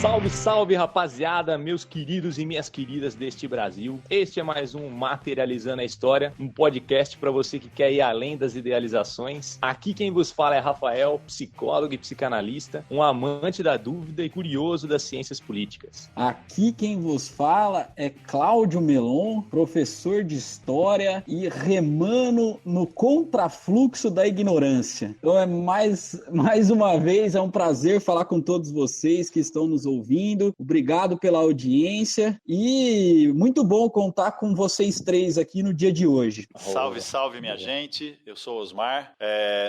Salve, salve, rapaziada, meus queridos e minhas queridas deste Brasil. Este é mais um Materializando a História, um podcast para você que quer ir além das idealizações. Aqui quem vos fala é Rafael, psicólogo e psicanalista, um amante da dúvida e curioso das ciências políticas. Aqui quem vos fala é Cláudio Melon, professor de História e remando no contrafluxo da ignorância. Então mais uma vez, é um prazer falar com todos vocês que estão nos ouvindo. Obrigado pela audiência e muito bom contar com vocês três aqui no dia de hoje. Salve, salve, minha gente. Eu sou o Osmar.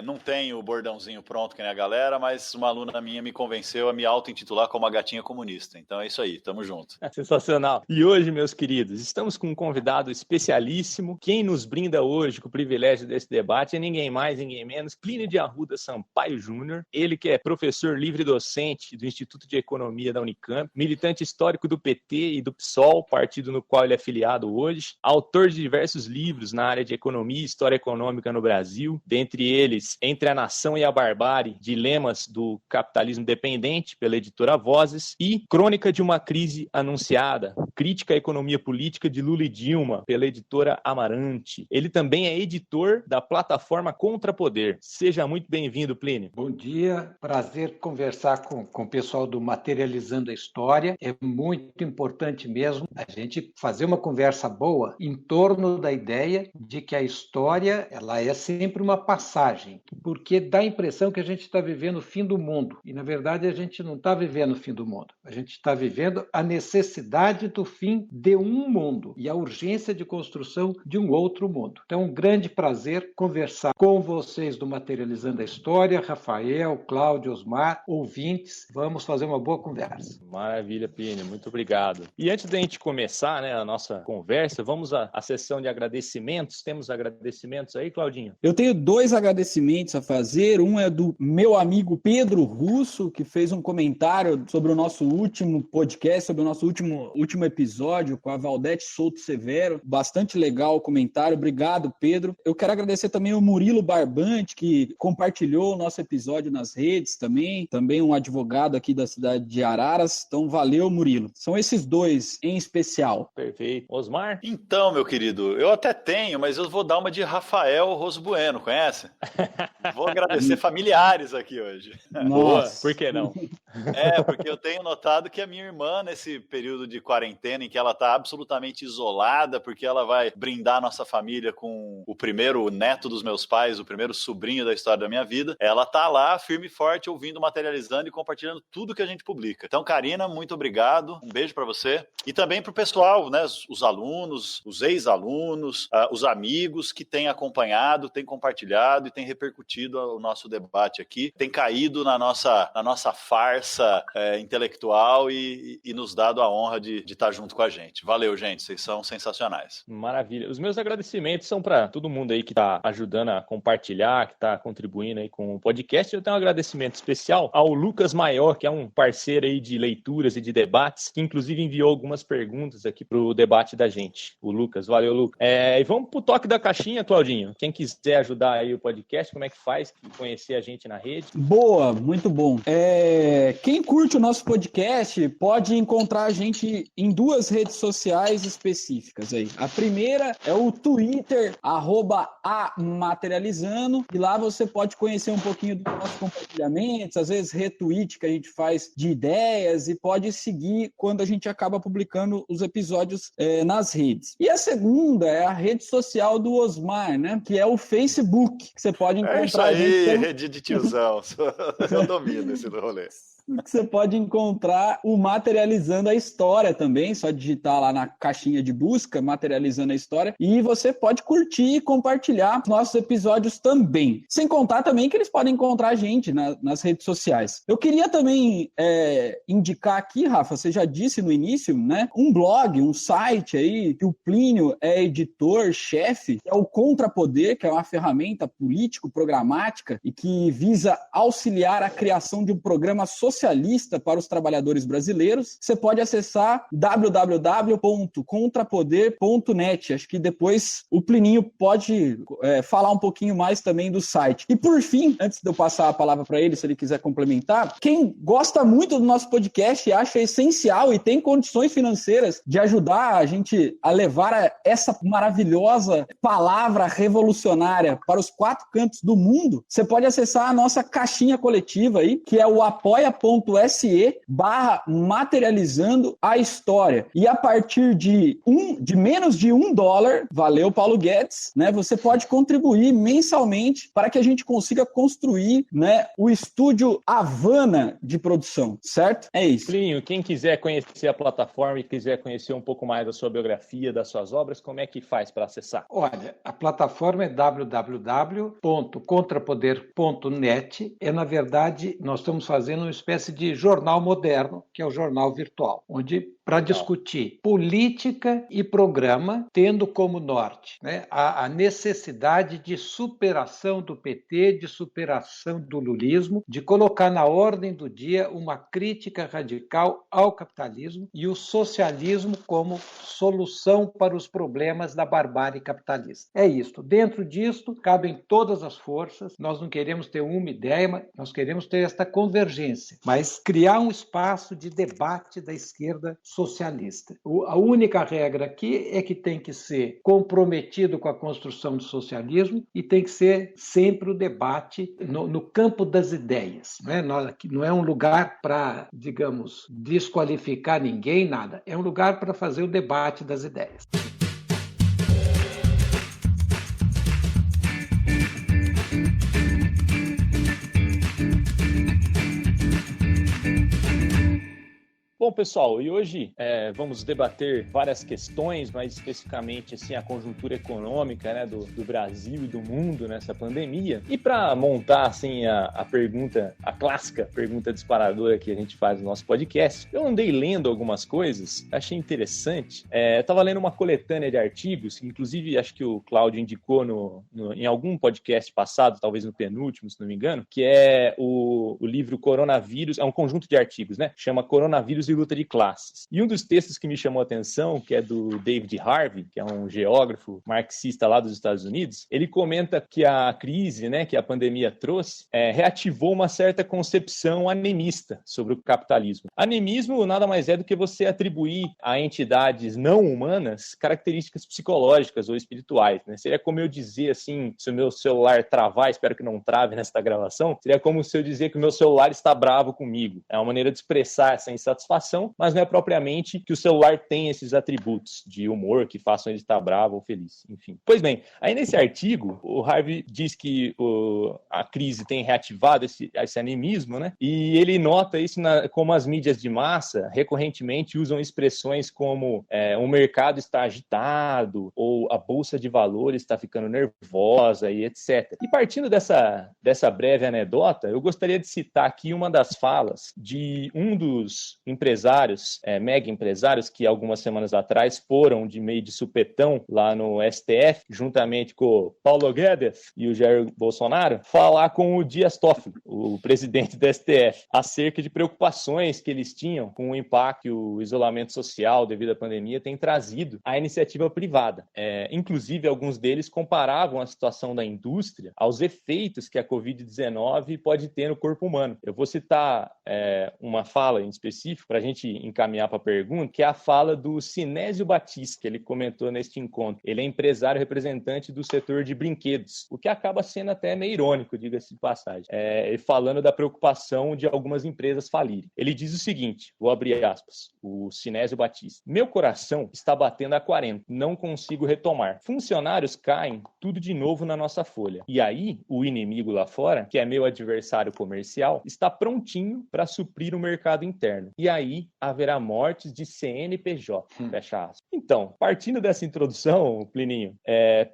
Não tenho o bordãozinho pronto que nem a galera, mas uma aluna minha me convenceu a me auto-intitular como a gatinha comunista. Então é isso aí, tamo junto. Sensacional. E hoje, meus queridos, estamos com um convidado especialíssimo. Quem nos brinda hoje com o privilégio desse debate é ninguém mais, ninguém menos, Plínio de Arruda Sampaio Júnior. Ele que é professor livre docente do Instituto de Economia da Unicamp, militante histórico do PT e do PSOL, partido no qual ele é filiado hoje, autor de diversos livros na área de economia e história econômica no Brasil, dentre eles Entre a Nação e a Barbárie, Dilemas do Capitalismo Dependente, pela editora Vozes, e Crônica de uma Crise Anunciada, Crítica à Economia Política de Lula e Dilma, pela editora Amarante. Ele também é editor da plataforma Contrapoder. Seja muito bem-vindo, Plínio. Bom dia, prazer conversar com o pessoal do Materializando a História. É muito importante mesmo a gente fazer uma conversa boa em torno da ideia de que a história ela é sempre uma passagem, porque dá a impressão que a gente está vivendo o fim do mundo. E, na verdade, a gente não está vivendo o fim do mundo. A gente está vivendo a necessidade do fim de um mundo e a urgência de construção de um outro mundo. Então, um grande prazer conversar com vocês do Materializando a História, Rafael, Cláudio, Osmar, ouvintes. Vamos fazer uma boa conversa. Maravilha, Plínio. Muito obrigado. E antes da gente começar, a nossa conversa, vamos à sessão de agradecimentos. Temos agradecimentos aí, Claudinho? Eu tenho 2 agradecimentos a fazer. Um é do meu amigo Pedro Russo, que fez um comentário sobre o nosso último podcast, sobre o nosso último episódio com a Valdete Souto Severo. Bastante legal o comentário. Obrigado, Pedro. Eu quero agradecer também o Murilo Barbante, que compartilhou o nosso episódio nas redes também um advogado aqui da cidade de Araras. Então, valeu, Murilo. São esses 2 em especial. Perfeito. Osmar? Então, meu querido, eu até tenho, mas eu vou dar uma de Rafael Rosbueno, conhece? Vou agradecer familiares aqui hoje. Boa, por que não? Porque eu tenho notado que a minha irmã, nesse período de quarentena, em que ela está absolutamente isolada, porque ela vai brindar a nossa família com o primeiro neto dos meus pais, o primeiro sobrinho da história da minha vida, ela tá lá, firme e forte, ouvindo, materializando e compartilhando tudo que a gente publica. Então, Karina, muito obrigado, um beijo para você. E também pro pessoal, né, os alunos, os ex-alunos, os amigos que têm acompanhado, têm compartilhado e têm repercutido o nosso debate aqui, têm caído na nossa farsa intelectual e nos dado a honra de estar junto com a gente. Valeu, gente, vocês são sensacionais. Maravilha. Os meus agradecimentos são para todo mundo aí que está ajudando a compartilhar, que está contribuindo aí com o podcast. Eu tenho um agradecimento especial ao Lucas Maior, que é um parceiro aí de leituras e de debates, que inclusive enviou algumas perguntas aqui para o debate da gente. O Lucas, valeu, Lucas. E vamos pro toque da caixinha, Claudinho. Quem quiser ajudar aí o podcast, como é que faz? Conhecer a gente na rede? Boa, muito bom. Quem curte o nosso podcast pode encontrar a gente em 2 redes sociais específicas aí. A primeira é o Twitter, @amaterializando, e lá você pode conhecer um pouquinho dos nossos compartilhamentos, às vezes retweet que a gente faz de ideias, e pode seguir quando a gente acaba publicando os episódios nas redes. E a segunda é a rede social do Osmar, né? Que é o Facebook, que você pode encontrar. É isso aí, rede de tiozão. Eu domino esse rolê. Que você pode encontrar o Materializando a História também, só digitar lá na caixinha de busca, Materializando a História, e você pode curtir e compartilhar nossos episódios também. Sem contar também que eles podem encontrar a gente nas redes sociais. Eu queria também indicar aqui, Rafa, você já disse no início, né, um blog, um site aí, que o Plínio é editor-chefe, que é o Contrapoder, que é uma ferramenta político-programática e que visa auxiliar a criação de um programa social socialista para os trabalhadores brasileiros, você pode acessar www.contrapoder.net. Acho que depois o Plininho pode falar um pouquinho mais também do site. E por fim, antes de eu passar a palavra para ele, se ele quiser complementar, quem gosta muito do nosso podcast e acha essencial e tem condições financeiras de ajudar a gente a levar essa maravilhosa palavra revolucionária para os 4 cantos do mundo, você pode acessar a nossa caixinha coletiva aí, que é o apoia.se/materializando a história. E a partir de menos de $1, valeu Paulo Guedes, né, você pode contribuir mensalmente para que a gente consiga construir, né, o estúdio Havana de produção, certo? É isso. Plinio, quem quiser conhecer a plataforma e quiser conhecer um pouco mais da sua biografia, das suas obras, como é que faz para acessar? Olha, a plataforma é www.contrapoder.net. Na verdade, nós estamos fazendo uma espécie de jornal moderno, que é o jornal virtual, onde para discutir política e programa, tendo como norte, né, a necessidade de superação do PT, de superação do lulismo, de colocar na ordem do dia uma crítica radical ao capitalismo e o socialismo como solução para os problemas da barbárie capitalista. É isto. Dentro disto, cabem todas as forças. Nós não queremos ter uma ideia, mas nós queremos ter esta convergência, mas criar um espaço de debate da esquerda socialista. A única regra aqui é que tem que ser comprometido com a construção do socialismo e tem que ser sempre o debate no campo das ideias. Não é um lugar para, digamos, desqualificar ninguém, nada. É um lugar para fazer o debate das ideias. Bom, pessoal, e hoje vamos debater várias questões, mais especificamente assim, a conjuntura econômica, né, do Brasil e do mundo nessa pandemia. E para montar assim, a pergunta, a clássica pergunta disparadora que a gente faz no nosso podcast, eu andei lendo algumas coisas, achei interessante. Estava lendo uma coletânea de artigos, que inclusive acho que o Cláudio indicou em algum podcast passado, talvez no penúltimo, se não me engano, que é o livro Coronavírus, é um conjunto de artigos, né? Chama Coronavírus e Luta de Classes. E um dos textos que me chamou a atenção, que é do David Harvey, que é um geógrafo marxista lá dos Estados Unidos, ele comenta que a crise, né, que a pandemia trouxe, reativou uma certa concepção animista sobre o capitalismo. Animismo nada mais é do que você atribuir a entidades não humanas características psicológicas ou espirituais, né? Seria como eu dizer assim, se o meu celular travar, espero que não trave nesta gravação, seria como se eu dizer que o meu celular está bravo comigo. É uma maneira de expressar essa insatisfação, mas não é propriamente que o celular tem esses atributos de humor que façam ele estar bravo ou feliz, enfim. Pois bem, aí nesse artigo, o Harvey diz que a crise tem reativado esse animismo, né? E ele nota isso como as mídias de massa recorrentemente usam expressões como o mercado está agitado ou a bolsa de valores está ficando nervosa e etc. E partindo dessa breve anedota, eu gostaria de citar aqui uma das falas de um dos empresários, mega empresários, que algumas semanas atrás foram de meio de supetão lá no STF, juntamente com o Paulo Guedes e o Jair Bolsonaro, falar com o Dias Toffoli, o presidente do STF, acerca de preocupações que eles tinham com o impacto que o isolamento social devido à pandemia tem trazido à iniciativa privada. Inclusive, alguns deles comparavam a situação da indústria aos efeitos que a Covid-19 pode ter no corpo humano. Eu vou citar uma fala em específico para a gente encaminhar para a pergunta, que é a fala do Sinésio Batista, que ele comentou neste encontro. Ele é empresário representante do setor de brinquedos, o que acaba sendo até meio irônico, diga-se de passagem, falando da preocupação de algumas empresas falirem. Ele diz o seguinte, vou abrir aspas, o Sinésio Batista: meu coração está batendo a 40, não consigo retomar. Funcionários caem tudo de novo na nossa folha. E aí, o inimigo lá fora, que é meu adversário comercial, está prontinho para suprir o mercado interno. E aí aí haverá mortes de CNPJ, fecha aspas. Então, partindo dessa introdução, Plininho,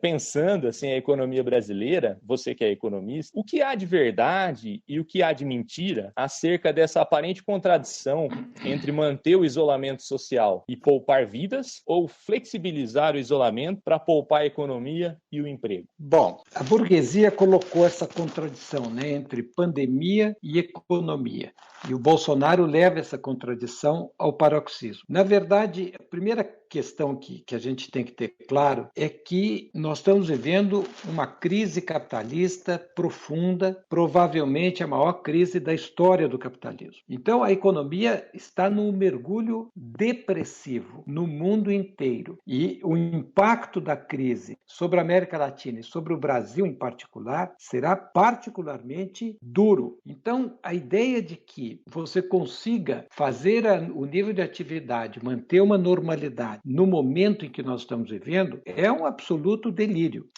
pensando assim a economia brasileira, você que é economista, o que há de verdade e o que há de mentira acerca dessa aparente contradição entre manter o isolamento social e poupar vidas ou flexibilizar o isolamento para poupar a economia e o emprego? Bom, a burguesia colocou essa contradição, né, entre pandemia e economia. E o Bolsonaro leva essa contradição ao paroxismo. Na verdade, a primeira questão que a gente tem que ter claro é que nós estamos vivendo uma crise capitalista profunda, provavelmente a maior crise da história do capitalismo. Então, a economia está num mergulho depressivo no mundo inteiro. E o impacto da crise sobre a América Latina e sobre o Brasil em particular será particularmente duro. Então, a ideia de que você consiga fazer o nível de atividade, manter uma normalidade no momento em que nós estamos vivendo, é um absoluto delírio.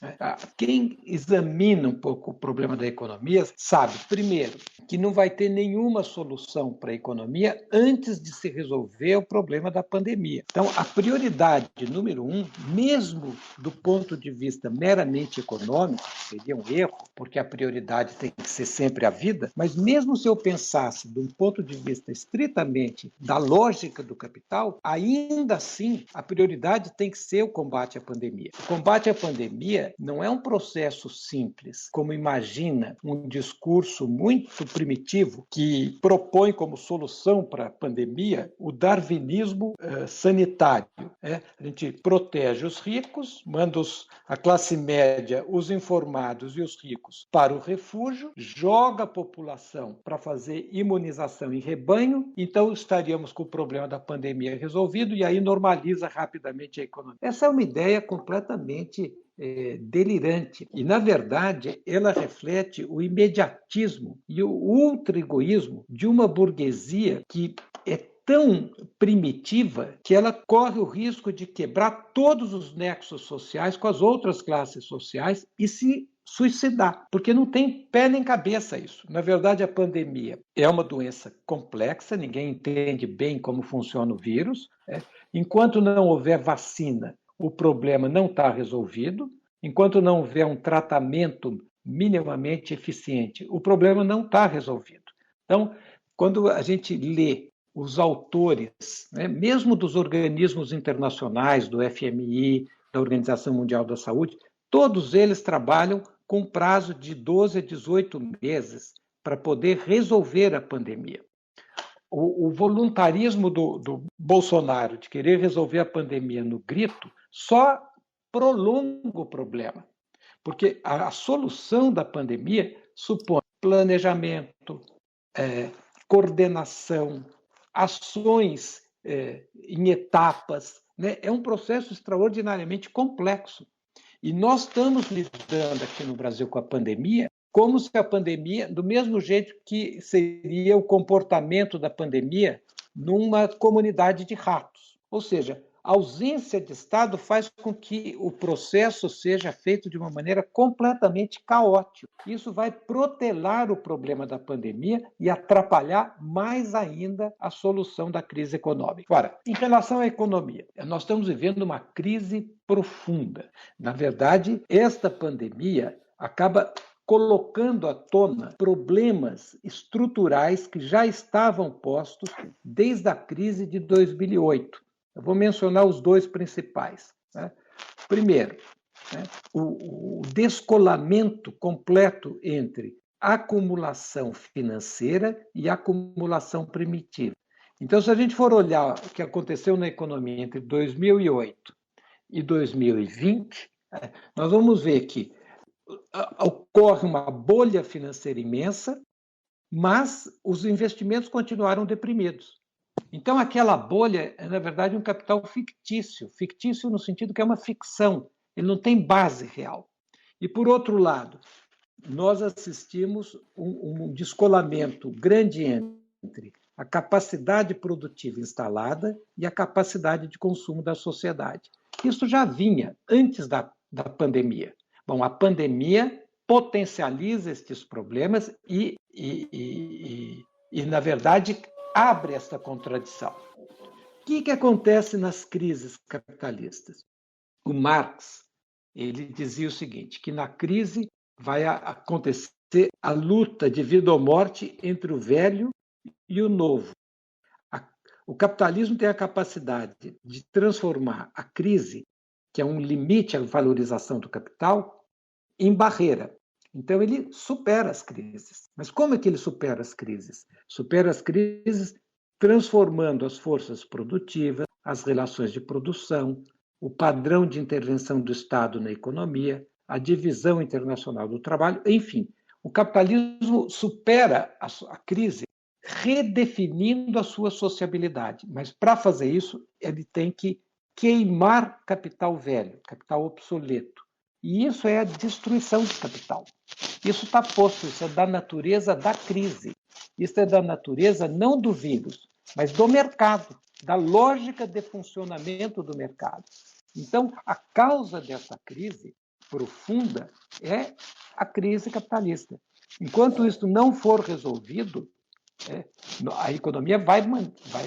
Quem examina um pouco o problema da economia sabe, primeiro, que não vai ter nenhuma solução para a economia antes de se resolver o problema da pandemia. Então, a prioridade número 1, mesmo do ponto de vista meramente econômico, seria um erro, porque a prioridade tem que ser sempre a vida, mas mesmo se eu pensasse de um ponto de vista estritamente da lógica do capital, ainda assim a prioridade tem que ser o combate à pandemia. O combate à pandemia não é um processo simples, como imagina um discurso muito primitivo que propõe como solução para a pandemia o darwinismo sanitário. A gente protege os ricos, manda a classe média, os informados e os ricos para o refúgio, joga a população para fazer imunização em rebanho, então estaríamos com o problema da pandemia resolvido e aí normaliza rapidamente a economia. Essa é uma ideia completamente delirante. E, na verdade, ela reflete o imediatismo e o ultra-egoísmo de uma burguesia que é tão primitiva que ela corre o risco de quebrar todos os nexos sociais com as outras classes sociais e se suicidar, porque não tem pé nem cabeça isso. Na verdade, a pandemia é uma doença complexa, ninguém entende bem como funciona o vírus. Enquanto não houver vacina, o problema não está resolvido. Enquanto não houver um tratamento minimamente eficiente, o problema não está resolvido. Então, quando a gente lê os autores, mesmo dos organismos internacionais, do FMI, da Organização Mundial da Saúde, todos eles trabalham com prazo de 12 a 18 meses para poder resolver a pandemia. O voluntarismo do Bolsonaro de querer resolver a pandemia no grito só prolonga o problema, porque a solução da pandemia supõe planejamento, coordenação, ações em etapas, É um processo extraordinariamente complexo. E nós estamos lidando aqui no Brasil com a pandemia como se a pandemia, do mesmo jeito que seria o comportamento da pandemia numa comunidade de ratos. Ou seja, a ausência de Estado faz com que o processo seja feito de uma maneira completamente caótica. Isso vai protelar o problema da pandemia e atrapalhar mais ainda a solução da crise econômica. Agora, em relação à economia, nós estamos vivendo uma crise profunda. Na verdade, esta pandemia acaba colocando à tona problemas estruturais que já estavam postos desde a crise de 2008. Eu vou mencionar os dois principais. Primeiro, o descolamento completo entre acumulação financeira e acumulação primitiva. Então, se a gente for olhar o que aconteceu na economia entre 2008 e 2020, nós vamos ver que ocorre uma bolha financeira imensa, mas os investimentos continuaram deprimidos. Então, aquela bolha é, na verdade, um capital fictício no sentido que é uma ficção, ele não tem base real. E, por outro lado, nós assistimos um descolamento grande entre a capacidade produtiva instalada e a capacidade de consumo da sociedade. Isso já vinha antes da pandemia. Bom, a pandemia potencializa estes problemas e na verdade, abre essa contradição. O que acontece nas crises capitalistas? O Marx, ele dizia o seguinte, que na crise vai acontecer a luta de vida ou morte entre o velho e o novo. O capitalismo tem a capacidade de transformar a crise, que é um limite à valorização do capital, em barreira. Então, ele supera as crises. Mas como é que ele supera as crises? Supera as crises transformando as forças produtivas, as relações de produção, o padrão de intervenção do Estado na economia, a divisão internacional do trabalho, enfim. O capitalismo supera a crise redefinindo a sua sociabilidade. Mas, para fazer isso, ele tem que queimar capital velho, capital obsoleto. E isso é a destruição de capital. Isso está posto, isso é da natureza da crise. Isso é da natureza não do vírus, mas do mercado, da lógica de funcionamento do mercado. Então, a causa dessa crise profunda é a crise capitalista. Enquanto isso não for resolvido, a economia vai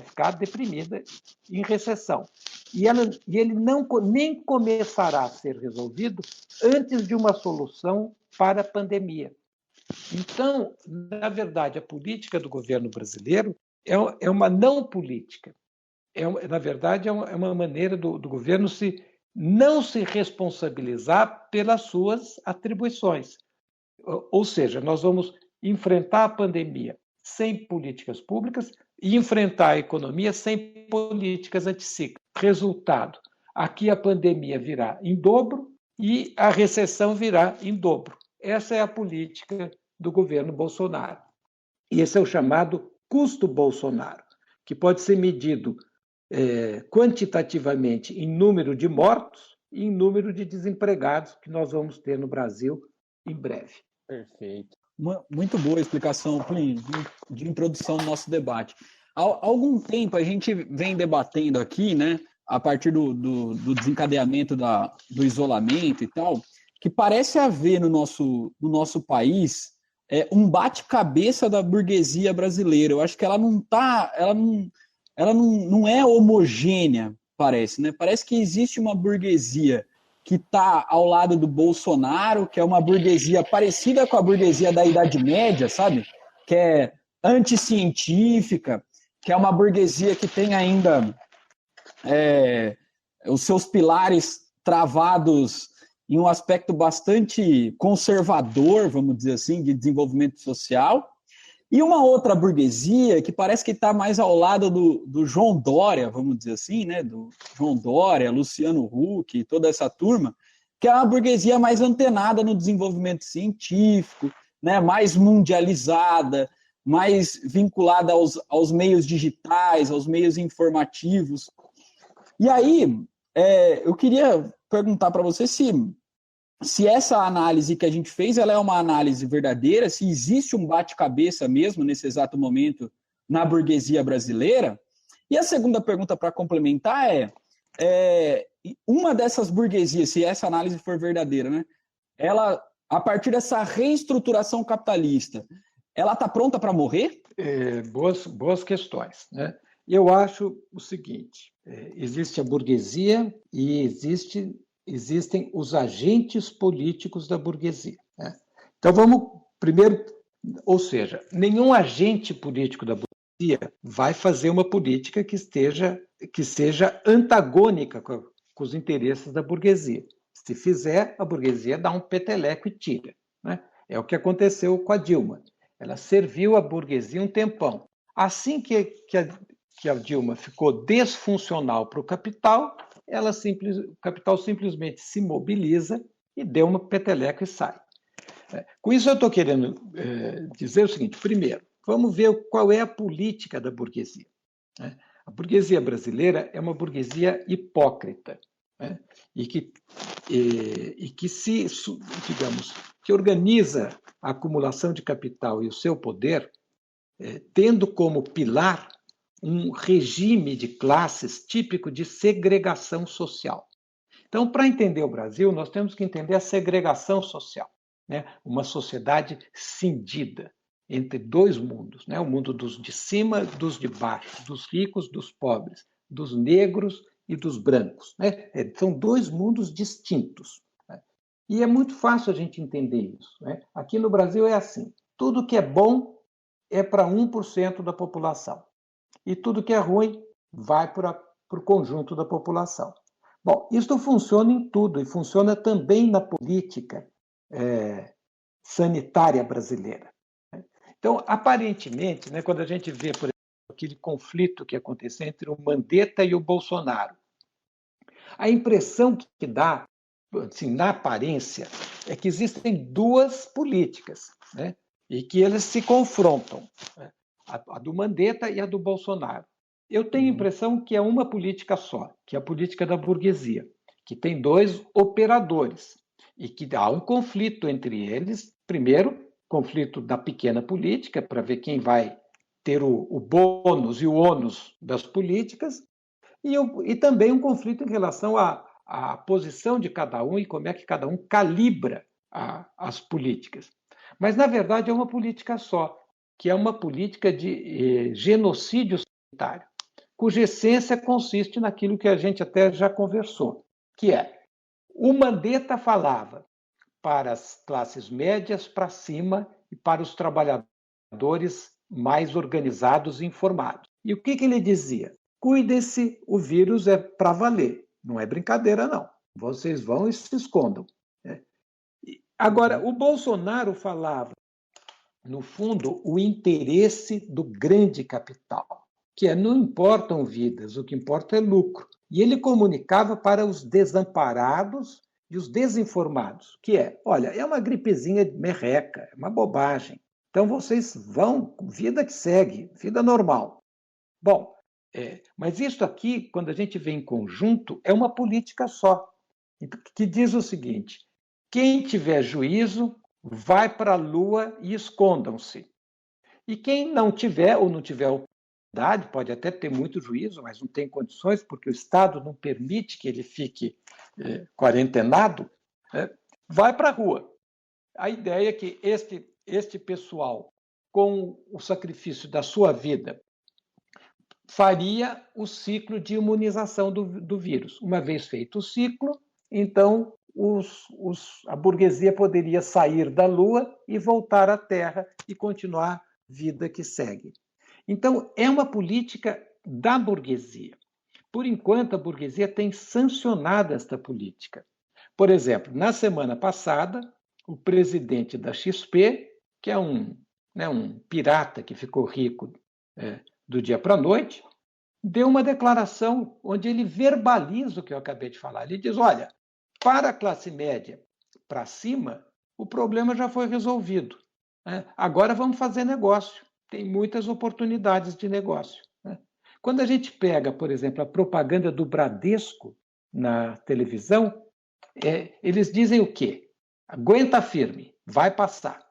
ficar deprimida, em recessão. E ele nem começará a ser resolvido antes de uma solução para a pandemia. Então, na verdade, a política do governo brasileiro é uma não política. Na verdade, é uma maneira do governo não se responsabilizar pelas suas atribuições. Ou seja, nós vamos enfrentar a pandemia sem políticas públicas e enfrentar a economia sem políticas anticíclicas. Resultado, aqui a pandemia virá em dobro e a recessão virá em dobro. Essa é a política do governo Bolsonaro. E esse é o chamado custo Bolsonaro, que pode ser medido quantitativamente em número de mortos e em número de desempregados que nós vamos ter no Brasil em breve. Perfeito. Muito boa explicação, Plínio, de introdução ao nosso debate. Há algum tempo a gente vem debatendo aqui, né, a partir do desencadeamento do isolamento e tal, que parece haver no nosso país um bate-cabeça da burguesia brasileira. Eu acho que ela não é homogênea, parece, né? Parece que existe uma burguesia que está ao lado do Bolsonaro, que é uma burguesia parecida com a burguesia da Idade Média, sabe? Que é anticientífica, que é uma burguesia que tem ainda os seus pilares travados em um aspecto bastante conservador, vamos dizer assim, de desenvolvimento social. E uma outra burguesia que parece que está mais ao lado do João Dória, vamos dizer assim, né? Do João Dória, Luciano Huck e toda essa turma, que é uma burguesia mais antenada no desenvolvimento científico, né? Mais mundializada, mais vinculada aos meios digitais, aos meios informativos. E aí, eu queria perguntar para você se essa análise que a gente fez ela é uma análise verdadeira, se existe um bate-cabeça mesmo nesse exato momento na burguesia brasileira. E a segunda pergunta para complementar uma dessas burguesias, se essa análise for verdadeira, né, ela, a partir dessa reestruturação capitalista, ela está pronta para morrer? Boas questões, né? Eu acho o seguinte, existe a burguesia e existem os agentes políticos da burguesia, né? Então vamos primeiro, ou seja, nenhum agente político da burguesia vai fazer uma política que seja antagônica com os interesses da burguesia. Se fizer, a burguesia dá um peteleco e tira, né? É o que aconteceu com a Dilma. Ela serviu a burguesia um tempão. Assim que a Dilma ficou desfuncional para o capital, o capital simplesmente se mobiliza e deu uma peteleca e sai. Com isso, eu estou querendo dizer o seguinte: primeiro, vamos ver qual é a política da burguesia. A burguesia brasileira é uma burguesia hipócrita, né? e que que organiza a acumulação de capital e o seu poder, tendo como pilar um regime de classes típico de segregação social. Então, para entender o Brasil, nós temos que entender a segregação social, né? Uma sociedade cindida entre dois mundos, né? O mundo dos de cima, dos de baixo, dos ricos, dos pobres, dos negros e dos brancos, né? São dois mundos distintos, né? E é muito fácil a gente entender isso, né? Aqui no Brasil é assim: tudo que é bom é para 1% da população, e tudo que é ruim vai para o conjunto da população. Bom, isso funciona em tudo, e funciona também na política sanitária brasileira. Então, aparentemente, né, quando a gente vê, por exemplo, aquele conflito que aconteceu entre o Mandetta e o Bolsonaro, a impressão que dá, assim, na aparência, é que existem duas políticas, né, e que eles se confrontam, né, a do Mandetta e a do Bolsonaro. Eu tenho a impressão que é uma política só, que é a política da burguesia, que tem dois operadores, e que há um conflito entre eles. Primeiro, conflito da pequena política, para ver quem vai ter o bônus e o ônus das políticas, e também um conflito em relação à posição de cada um e como é que cada um calibra as políticas. Mas, na verdade, é uma política só, que é uma política de genocídio sanitário, cuja essência consiste naquilo que a gente até já conversou, que é: o Mandetta falava para as classes médias para cima e para os trabalhadores mais organizados e informados. E o que ele dizia? Cuidem-se, o vírus é para valer, não é brincadeira, não. Vocês vão e se escondam. Agora, o Bolsonaro falava, no fundo, o interesse do grande capital, que não importam vidas, o que importa é lucro. E ele comunicava para os desamparados e os desinformados, que olha, é uma gripezinha merreca, é uma bobagem. Então vocês vão, vida que segue, vida normal. Bom, mas isso aqui, quando a gente vê em conjunto, é uma política só, que diz o seguinte: quem tiver juízo, vai para a Lua e escondam-se. E quem não tiver, ou não tiver oportunidade, pode até ter muito juízo, mas não tem condições, porque o Estado não permite que ele fique quarentenado, vai para a rua. A ideia é que este pessoal, com o sacrifício da sua vida, faria o ciclo de imunização do vírus. Uma vez feito o ciclo, então a burguesia poderia sair da Lua e voltar à Terra e continuar a vida que segue. Então, é uma política da burguesia. Por enquanto, a burguesia tem sancionado esta política. Por exemplo, na semana passada, o presidente da XP, que é um pirata que ficou rico do dia para a noite, deu uma declaração onde ele verbaliza o que eu acabei de falar. Ele diz: olha, para a classe média para cima, o problema já foi resolvido. Agora vamos fazer negócio. Tem muitas oportunidades de negócio. Quando a gente pega, por exemplo, a propaganda do Bradesco na televisão, eles dizem o quê? Aguenta firme, vai passar.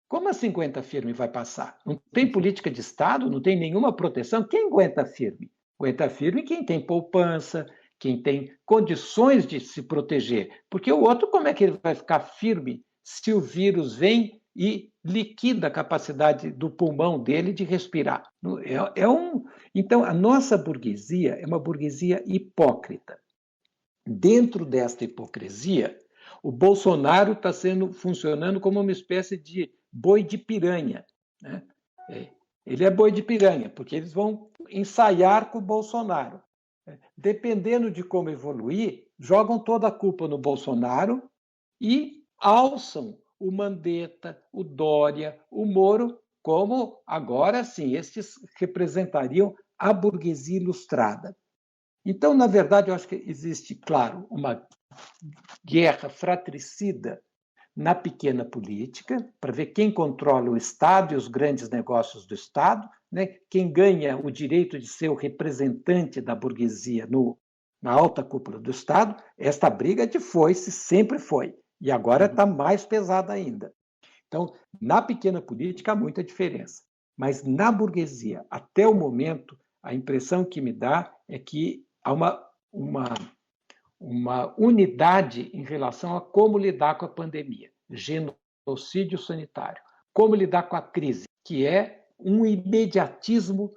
Como assim aguenta firme e vai passar? Não tem política de Estado, não tem nenhuma proteção. Quem aguenta firme? Aguenta firme quem tem poupança, quem tem condições de se proteger. Porque o outro, como é que ele vai ficar firme se o vírus vem e liquida a capacidade do pulmão dele de respirar? Então, a nossa burguesia é uma burguesia hipócrita. Dentro desta hipocrisia, o Bolsonaro está funcionando como uma espécie de boi de piranha, né? Ele é boi de piranha, porque eles vão ensaiar com o Bolsonaro. Dependendo de como evoluir, jogam toda a culpa no Bolsonaro e alçam o Mandetta, o Dória, o Moro, como agora sim, estes representariam a burguesia ilustrada. Então, na verdade, eu acho que existe, claro, uma guerra fratricida na pequena política, para ver quem controla o Estado e os grandes negócios do Estado, né? Quem ganha o direito de ser o representante da burguesia na alta cúpula do Estado. Esta briga de foice sempre foi, e agora está mais pesada ainda. Então, na pequena política há muita diferença, mas na burguesia, até o momento, a impressão que me dá é que há uma unidade em relação a como lidar com a pandemia, genocídio sanitário, como lidar com a crise. que é um imediatismo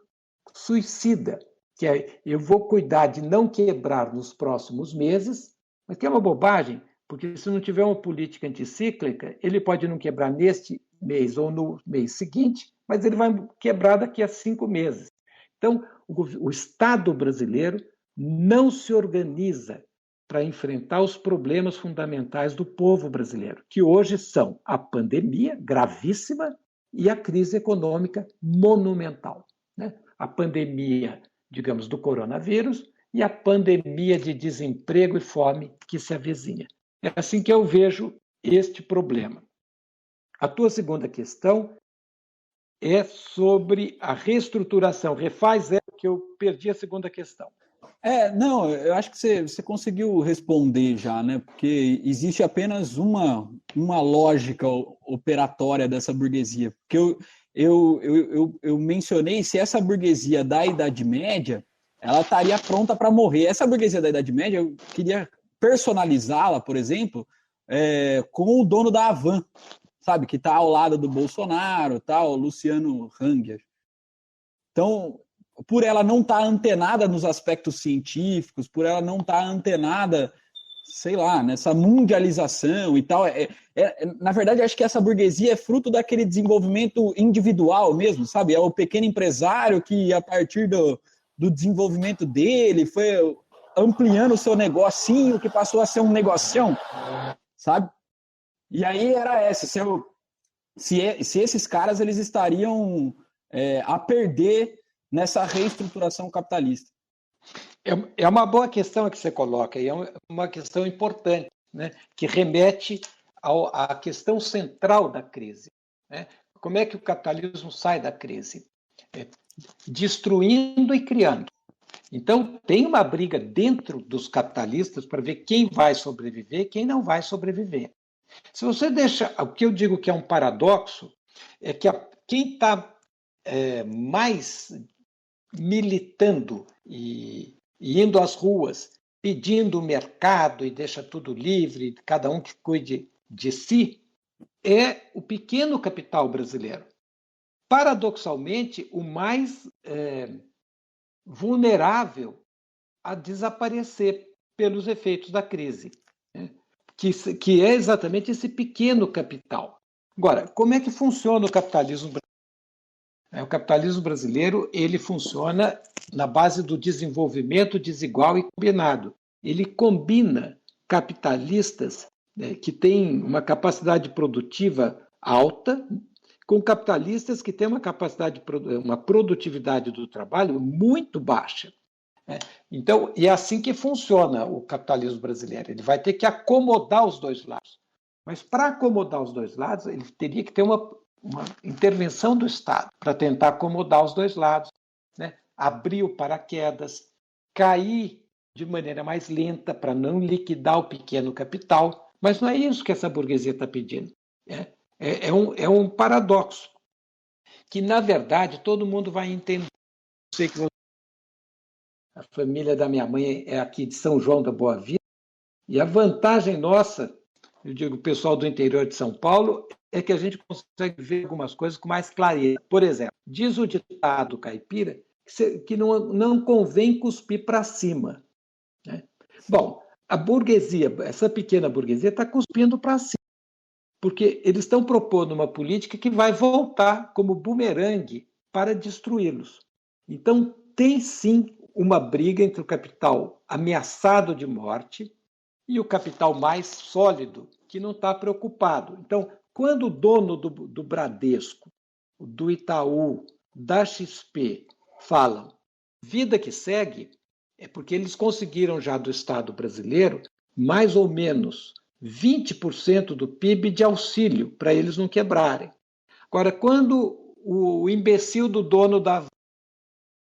suicida, que é eu vou cuidar de não quebrar nos próximos meses, mas que é uma bobagem, porque se não tiver uma política anticíclica, ele pode não quebrar neste mês ou no mês seguinte, mas ele vai quebrar daqui a 5 meses. Então, o Estado brasileiro não se organiza para enfrentar os problemas fundamentais do povo brasileiro, que hoje são a pandemia gravíssima e a crise econômica monumental, né? A pandemia, digamos, do coronavírus e a pandemia de desemprego e fome que se avizinha. É assim que eu vejo este problema. A tua segunda questão é sobre a reestruturação. Refaz que eu perdi a segunda questão. Não, eu acho que você conseguiu responder já, né? Porque existe apenas uma lógica operatória dessa burguesia. Porque eu mencionei se essa burguesia da Idade Média, ela estaria pronta para morrer. Essa burguesia da Idade Média, eu queria personalizá-la, por exemplo, com o dono da Havan, sabe? Que está ao lado do Bolsonaro, o Luciano Hang. Então, por ela não estar antenada nos aspectos científicos, por ela não estar antenada, sei lá, nessa mundialização e tal. Na verdade, acho que essa burguesia é fruto daquele desenvolvimento individual mesmo, sabe? É o pequeno empresário que, a partir do desenvolvimento dele, foi ampliando o seu negocinho, que passou a ser um negocião, sabe? E aí era essa, se esses caras eles estariam a perder nessa reestruturação capitalista. É uma boa questão que você coloca, e é uma questão importante, né, que remete à questão central da crise, né? Como é que o capitalismo sai da crise? Destruindo e criando. Então, tem uma briga dentro dos capitalistas para ver quem vai sobreviver e quem não vai sobreviver. Se você deixa... O que eu digo que é um paradoxo é que quem está mais militando e indo às ruas, pedindo o mercado e deixa tudo livre, cada um que cuide de si, é o pequeno capital brasileiro. Paradoxalmente, o mais vulnerável a desaparecer pelos efeitos da crise, né? Que é exatamente esse pequeno capital. Agora, como é que funciona o capitalismo brasileiro? O capitalismo brasileiro ele funciona na base do desenvolvimento desigual e combinado. Ele combina capitalistas que têm uma capacidade produtiva alta com capitalistas que têm uma produtividade do trabalho muito baixa. Então, é assim que funciona o capitalismo brasileiro. Ele vai ter que acomodar os dois lados. Mas para acomodar os dois lados, ele teria que ter uma intervenção do Estado para tentar acomodar os dois lados, né? Abrir o paraquedas, cair de maneira mais lenta para não liquidar o pequeno capital. Mas não é isso que essa burguesia está pedindo. É um paradoxo que, na verdade, todo mundo vai entender. Eu sei que a família da minha mãe é aqui de São João da Boa Vista, e a vantagem nossa, eu digo, o pessoal do interior de São Paulo, é que a gente consegue ver algumas coisas com mais clareza. Por exemplo, diz o ditado caipira que não convém cuspir para cima, né? Bom, a burguesia, essa pequena burguesia, está cuspindo para cima, porque eles estão propondo uma política que vai voltar como bumerangue para destruí-los. Então, tem sim uma briga entre o capital ameaçado de morte e o capital mais sólido, que não está preocupado. Então, quando o dono do Bradesco, do Itaú, da XP falam vida que segue, é porque eles conseguiram já do Estado brasileiro mais ou menos 20% do PIB de auxílio para eles não quebrarem. Agora, quando o imbecil do dono da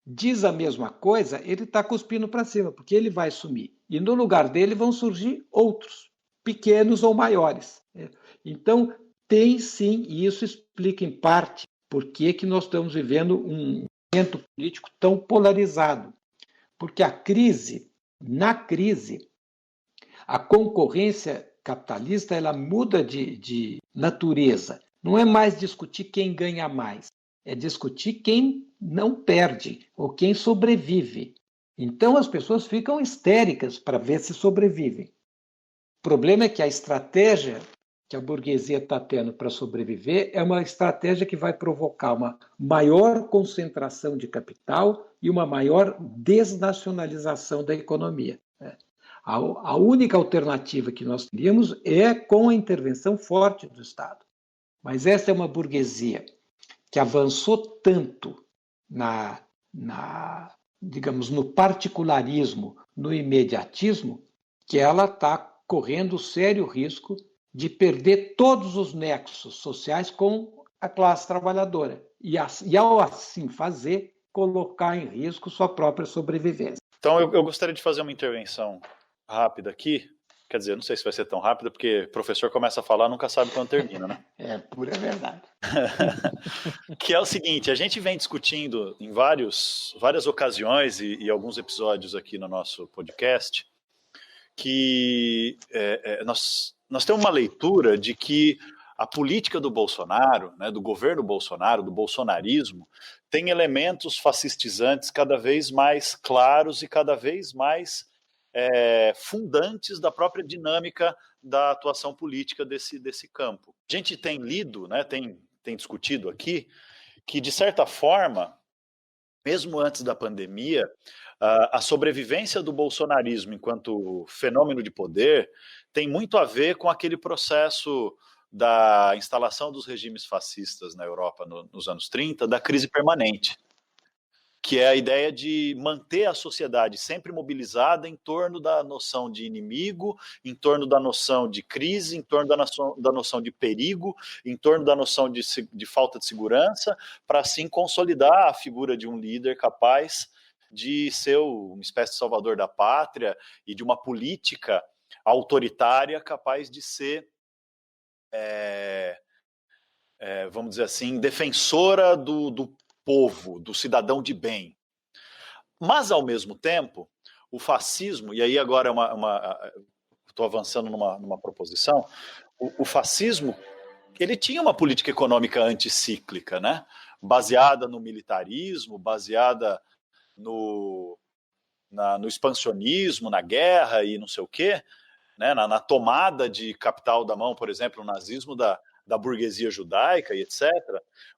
diz a mesma coisa, ele está cuspindo para cima, porque ele vai sumir. E no lugar dele vão surgir outros, pequenos ou maiores. Então, tem sim, e isso explica em parte por que nós estamos vivendo um momento político tão polarizado. Porque na crise, a concorrência capitalista ela muda de natureza. Não é mais discutir quem ganha mais, é discutir quem não perde ou quem sobrevive. Então as pessoas ficam histéricas para ver se sobrevivem. O problema é que a estratégia que a burguesia está tendo para sobreviver é uma estratégia que vai provocar uma maior concentração de capital e uma maior desnacionalização da economia. A única alternativa que nós teríamos é com a intervenção forte do Estado. Mas essa é uma burguesia que avançou tanto digamos, no particularismo, no imediatismo, que ela está correndo sério risco de perder todos os nexos sociais com a classe trabalhadora. E ao assim fazer, colocar em risco sua própria sobrevivência. Então, eu gostaria de fazer uma intervenção rápida aqui. Quer dizer, não sei se vai ser tão rápida, porque o professor começa a falar, nunca sabe quando termina, né? É pura verdade. Que é o seguinte, a gente vem discutindo em várias ocasiões e alguns episódios aqui no nosso podcast, que nós temos uma leitura de que a política do Bolsonaro, né, do governo Bolsonaro, do bolsonarismo, tem elementos fascistizantes cada vez mais claros e cada vez mais fundantes da própria dinâmica da atuação política desse campo. A gente tem lido, né, tem discutido aqui, que de certa forma, mesmo antes da pandemia, a sobrevivência do bolsonarismo enquanto fenômeno de poder tem muito a ver com aquele processo da instalação dos regimes fascistas na Europa nos anos 30, da crise permanente, que é a ideia de manter a sociedade sempre mobilizada em torno da noção de inimigo, em torno da noção de crise, em torno da noção de perigo, em torno da noção de falta de segurança, para assim consolidar a figura de um líder capaz de ser uma espécie de salvador da pátria e de uma política autoritária capaz de ser, vamos dizer assim, defensora do povo, do cidadão de bem. Mas, ao mesmo tempo, o fascismo, e aí agora estou avançando numa proposição, o fascismo, ele tinha uma política econômica anticíclica, né? Baseada no militarismo, baseada no expansionismo, na guerra e não sei o quê, né? na tomada de capital da mão, por exemplo, o nazismo da burguesia judaica e etc.,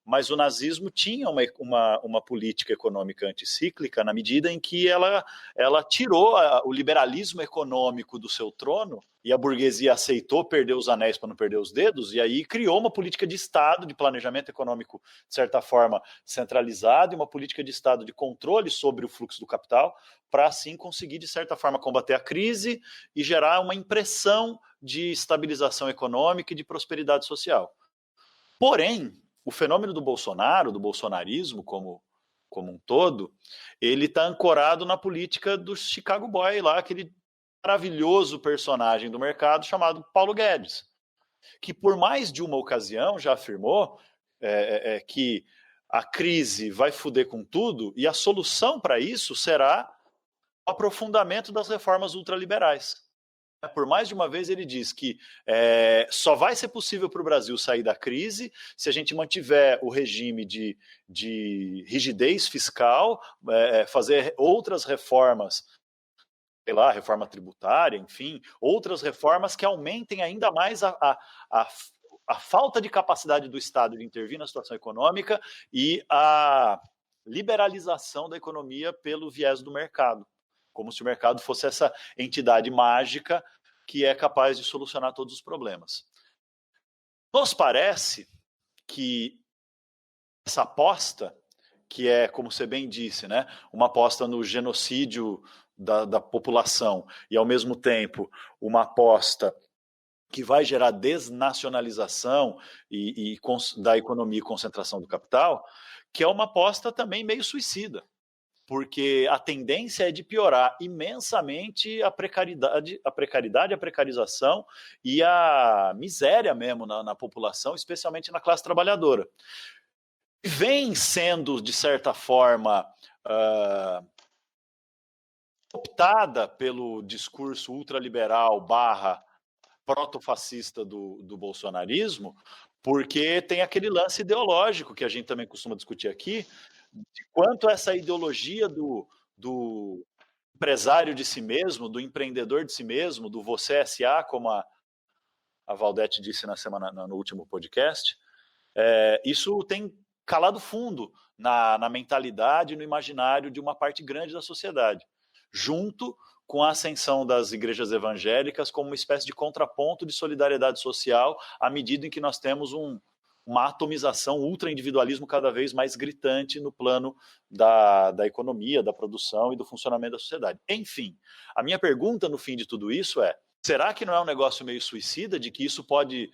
mas o nazismo tinha uma política econômica anticíclica na medida em que ela tirou o liberalismo econômico do seu trono e a burguesia aceitou perder os anéis para não perder os dedos, e aí criou uma política de Estado, de planejamento econômico, de certa forma, centralizado, e uma política de Estado de controle sobre o fluxo do capital, para assim conseguir, de certa forma, combater a crise e gerar uma impressão de estabilização econômica e de prosperidade social. Porém, o fenômeno do Bolsonaro, do bolsonarismo como um todo, ele está ancorado na política do Chicago Boy, lá, aquele maravilhoso personagem do mercado chamado Paulo Guedes, que por mais de uma ocasião já afirmou que a crise vai foder com tudo e a solução para isso será o aprofundamento das reformas ultraliberais. Por mais de uma vez ele diz que só vai ser possível para o Brasil sair da crise se a gente mantiver o regime de rigidez fiscal, fazer outras reformas, sei lá, reforma tributária, enfim, outras reformas que aumentem ainda mais a falta de capacidade do Estado de intervir na situação econômica e a liberalização da economia pelo viés do mercado, como se o mercado fosse essa entidade mágica que é capaz de solucionar todos os problemas. Nos parece que essa aposta, que é, como você bem disse, né, uma aposta no genocídio da população e, ao mesmo tempo, uma aposta que vai gerar desnacionalização da economia e concentração do capital, que é uma aposta também meio suicida, porque a tendência é de piorar imensamente a precariedade, a precarização e a miséria mesmo na população, especialmente na classe trabalhadora. Vem sendo, de certa forma, optada pelo discurso ultraliberal / protofascista do bolsonarismo, porque tem aquele lance ideológico que a gente também costuma discutir aqui, de quanto essa ideologia do empresário de si mesmo, do empreendedor de si mesmo, do você S.A., como a Valdete disse no último podcast, isso tem calado fundo na mentalidade e no imaginário de uma parte grande da sociedade, junto com a ascensão das igrejas evangélicas como uma espécie de contraponto de solidariedade social, à medida em que nós temos uma atomização, ultra-individualismo cada vez mais gritante no plano da economia, da produção e do funcionamento da sociedade. Enfim, a minha pergunta no fim de tudo isso é: será que não é um negócio meio suicida, de que isso pode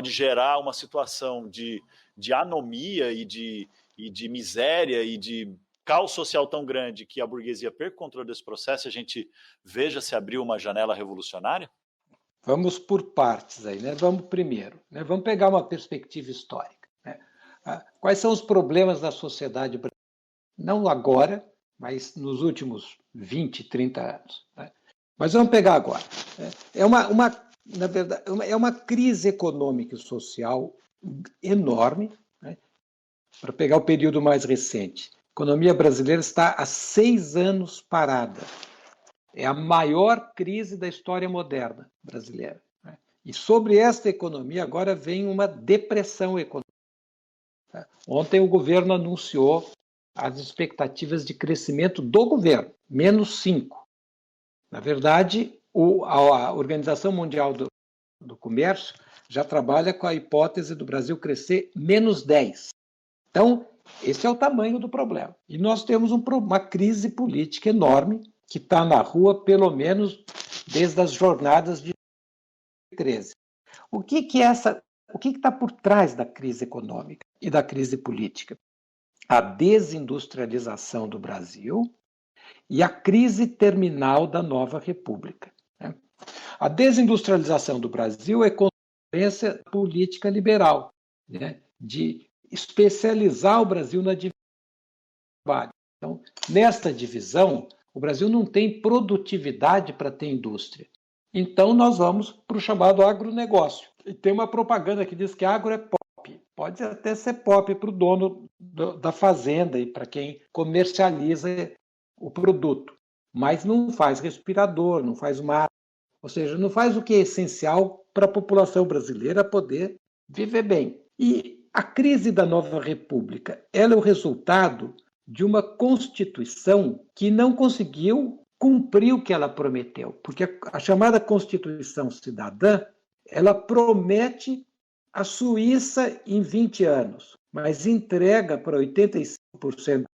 gerar uma situação de anomia e de miséria e de caos social tão grande que a burguesia perca o controle desse processo e a gente veja se abrir uma janela revolucionária? Vamos por partes aí, né? Vamos primeiro, né? Vamos pegar uma perspectiva histórica, né? Quais são os problemas da sociedade brasileira? Não agora, mas nos últimos 20, 30 anos, né? Mas vamos pegar agora. Na verdade, é uma crise econômica e social enorme, né? Para pegar o período mais recente, a economia brasileira está há 6 anos parada. É a maior crise da história moderna brasileira, né? E sobre esta economia agora vem uma depressão econômica. Ontem o governo anunciou as expectativas de crescimento do governo, -5%. Na verdade, a Organização Mundial do Comércio já trabalha com a hipótese do Brasil crescer -10%. Então, esse é o tamanho do problema. E nós temos uma crise política enorme que está na rua, pelo menos desde as jornadas de 2013. O que está por trás da crise econômica e da crise política? A desindustrialização do Brasil e a crise terminal da nova república, né? A desindustrialização do Brasil é consequência da política liberal, né? De especializar o Brasil na divisão do trabalho. Então, nesta divisão, o Brasil não tem produtividade para ter indústria. Então, nós vamos para o chamado agronegócio. E tem uma propaganda que diz que agro é pop. Pode até ser pop para o dono da fazenda e para quem comercializa o produto, mas não faz respirador, não faz mar, ou seja, não faz o que é essencial para a população brasileira poder viver bem. E a crise da nova república, ela é o resultado de uma Constituição que não conseguiu cumprir o que ela prometeu, porque a chamada Constituição Cidadã, ela promete a Suíça em 20 anos, mas entrega para 85%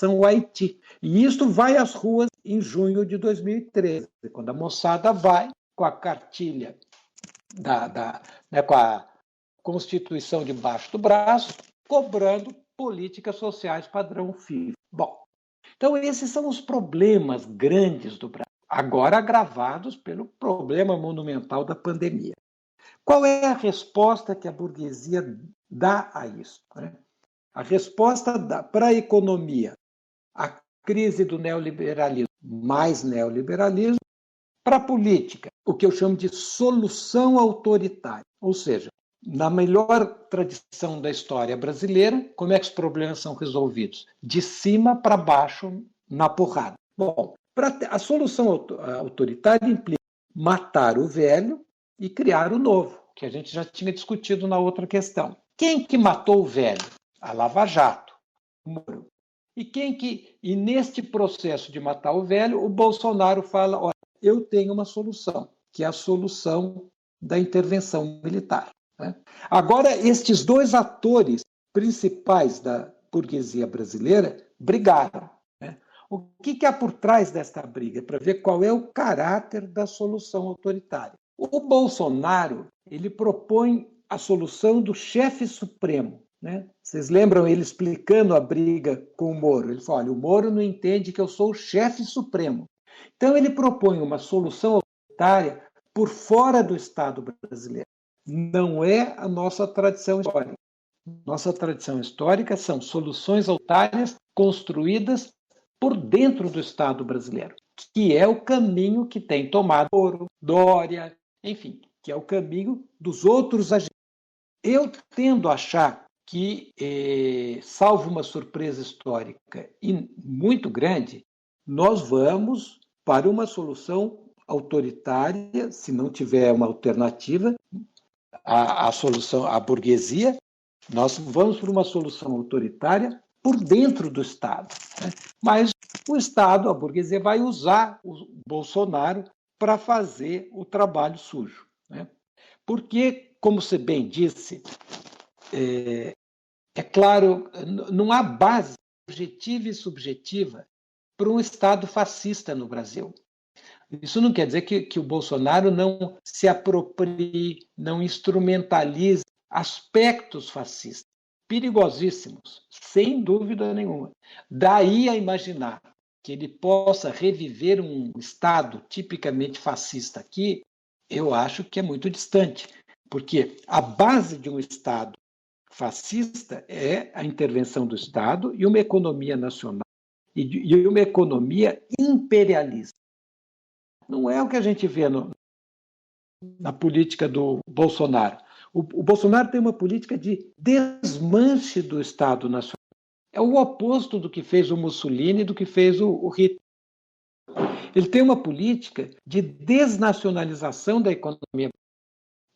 o Haiti. E isso vai às ruas em junho de 2013, quando a moçada vai com a cartilha, com a Constituição debaixo do braço, cobrando políticas sociais padrão FIFA. Bom, então esses são os problemas grandes do Brasil, agora agravados pelo problema monumental da pandemia. Qual é a resposta que a burguesia dá a isso, né? A resposta para a economia, a crise do neoliberalismo, mais neoliberalismo, para a política, o que eu chamo de solução autoritária. Ou seja, na melhor tradição da história brasileira, como é que os problemas são resolvidos? De cima para baixo, na porrada. Bom, a solução autoritária implica matar o velho e criar o novo, que a gente já tinha discutido na outra questão. Quem que matou o velho? A Lava Jato, o Moro. E neste processo de matar o velho, o Bolsonaro fala: olha, eu tenho uma solução, que é a solução da intervenção militar, né? Agora, estes dois atores principais da burguesia brasileira brigaram, né? O que há por trás desta briga? Para ver qual é o caráter da solução autoritária. O Bolsonaro, ele propõe a solução do chefe supremo, né? Vocês lembram ele explicando a briga com o Moro? Ele falou: olha, o Moro não entende que eu sou o chefe supremo. Então ele propõe uma solução autoritária por fora do Estado brasileiro. Não é a nossa tradição histórica. Nossa tradição histórica são soluções autoritárias construídas por dentro do Estado brasileiro, que é o caminho que tem tomado Moro, Dória, enfim, que é o caminho dos outros agentes. Eu tendo a achar que, salvo uma surpresa histórica muito grande, nós vamos para uma solução autoritária, se não tiver uma alternativa, a solução, a burguesia, nós vamos para uma solução autoritária por dentro do Estado. Né? Mas o Estado, a burguesia, vai usar o Bolsonaro para fazer o trabalho sujo. Né? Porque, como você bem disse, é claro, não há base objetiva e subjetiva para um Estado fascista no Brasil. Isso não quer dizer que o Bolsonaro não se aproprie, não instrumentalize aspectos fascistas, perigosíssimos, sem dúvida nenhuma. Daí a imaginar que ele possa reviver um Estado tipicamente fascista aqui, eu acho que é muito distante, porque a base de um Estado fascista é a intervenção do Estado e uma economia nacional e uma economia imperialista. Não é o que a gente vê na política do Bolsonaro. O Bolsonaro tem uma política de desmanche do Estado nacional. É o oposto do que fez o Mussolini e do que fez o Hitler. Ele tem uma política de desnacionalização da economia.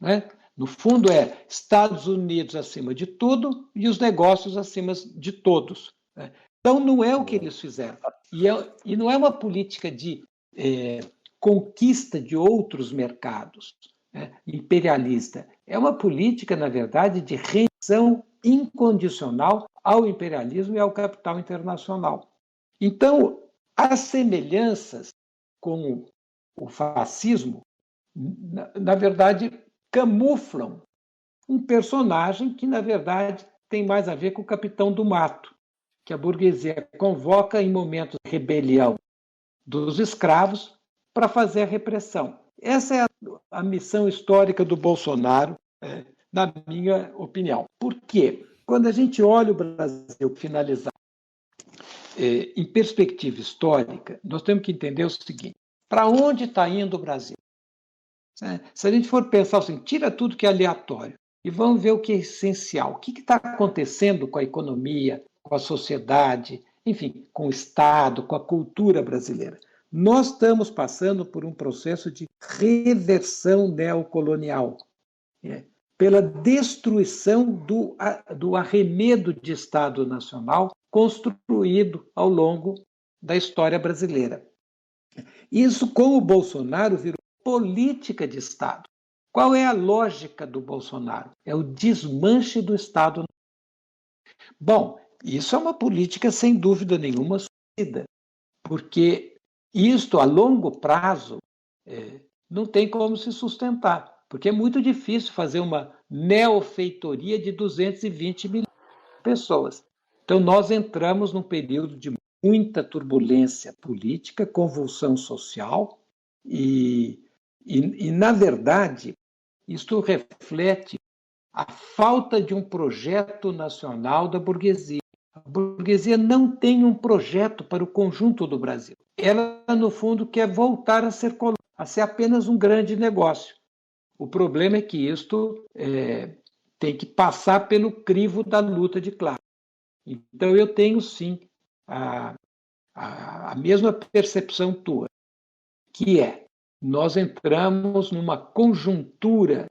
Né? No fundo, é Estados Unidos acima de tudo e os negócios acima de todos. Né? Então, não é o que eles fizeram. E não é uma política de conquista de outros mercados, né? Imperialista. É uma política, na verdade, de rendição incondicional ao imperialismo e ao capital internacional. Então, as semelhanças com o fascismo, na verdade, camuflam um personagem que, na verdade, tem mais a ver com o capitão do mato, que a burguesia convoca em momentos de rebelião dos escravos para fazer a repressão. Essa é a missão histórica do Bolsonaro, na minha opinião. Por quê? Quando a gente olha o Brasil finalizar em perspectiva histórica, nós temos que entender o seguinte: para onde está indo o Brasil? Se a gente for pensar assim, tira tudo que é aleatório e vamos ver o que é essencial. O que está acontecendo com a economia, com a sociedade, enfim, com o Estado, com a cultura brasileira? Nós estamos passando por um processo de reversão neocolonial, pela destruição do arremedo de Estado nacional construído ao longo da história brasileira. Isso, com o Bolsonaro, virou política de Estado. Qual é a lógica do Bolsonaro? É o desmanche do Estado. Bom, isso é uma política, sem dúvida nenhuma, suicida, porque isto, a longo prazo, não tem como se sustentar, porque é muito difícil fazer uma neofeitoria de 220 milhões de pessoas. Então, nós entramos num período de muita turbulência política, convulsão social, e na verdade, isto reflete a falta de um projeto nacional da burguesia. A burguesia não tem um projeto para o conjunto do Brasil. Ela, no fundo, quer voltar a ser colônia, a ser apenas um grande negócio. O problema é que isto tem que passar pelo crivo da luta de classe. Então, eu tenho, sim, a mesma percepção tua, que nós entramos numa conjuntura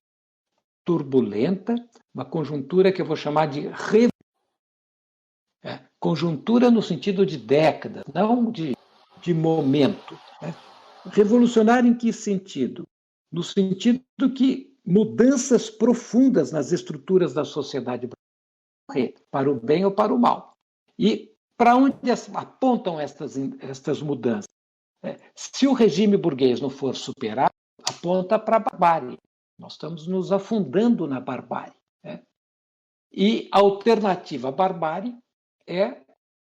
turbulenta, uma conjuntura que eu vou chamar de conjuntura no sentido de década, não de momento. Né? Revolucionário em que sentido? No sentido que mudanças profundas nas estruturas da sociedade brasileira, para o bem ou para o mal. E para onde apontam estas mudanças? Se o regime burguês não for superado, aponta para a barbárie. Nós estamos nos afundando na barbárie. E a alternativa à barbárie é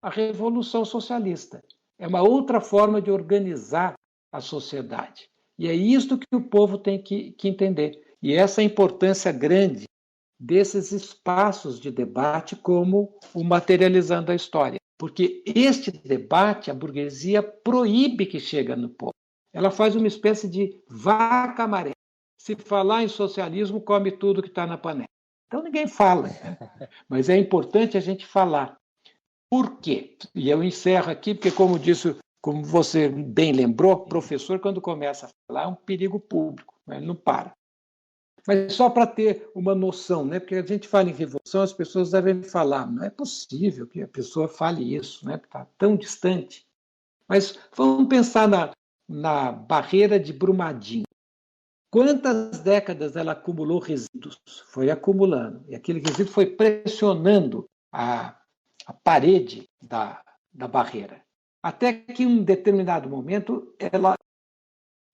a revolução socialista. É uma outra forma de organizar a sociedade. E é isto que o povo tem que entender. E essa é a importância grande desses espaços de debate como o Materializando a História. Porque este debate, a burguesia proíbe que chegue no povo. Ela faz uma espécie de vaca amarela. se falar em socialismo, come tudo que está na panela. Então ninguém fala, mas é importante a gente falar. Por quê? E eu encerro aqui, porque como você bem lembrou, professor, quando começa a falar, é um perigo público, ele não para. Mas só para ter uma noção, né? Porque a gente fala em revolução, as pessoas devem falar, não é possível que a pessoa fale isso, né? Está tão distante. Mas vamos pensar na barreira de Brumadinho. Quantas décadas ela acumulou resíduos? Foi acumulando. E aquele resíduo foi pressionando a parede da barreira. Até que, em um determinado momento, ela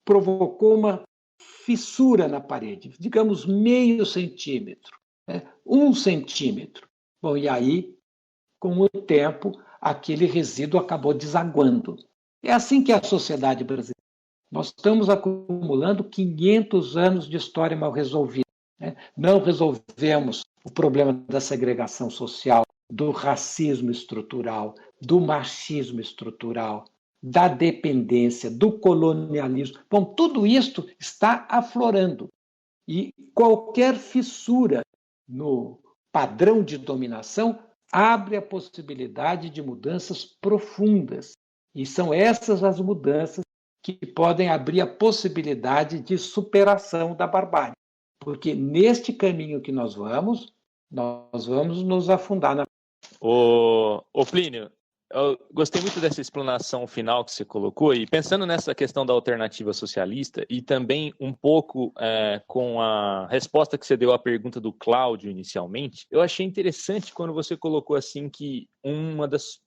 provocou uma fissura na parede, digamos, 0,5 centímetro, 1 centímetro. Bom, e aí, com o tempo, aquele resíduo acabou desaguando. É assim que é a sociedade brasileira. Nós estamos acumulando 500 anos de história mal resolvida. Não resolvemos o problema da segregação social, do racismo estrutural, do machismo estrutural, da dependência, do colonialismo. Bom, tudo isto está aflorando. E qualquer fissura no padrão de dominação abre a possibilidade de mudanças profundas. E são essas as mudanças que podem abrir a possibilidade de superação da barbárie. Porque neste caminho que nós vamos nos afundar na... Ô Plínio, eu gostei muito dessa explanação final que você colocou, e pensando nessa questão da alternativa socialista, e também um pouco com a resposta que você deu à pergunta do Cláudio inicialmente, eu achei interessante quando você colocou assim que uma das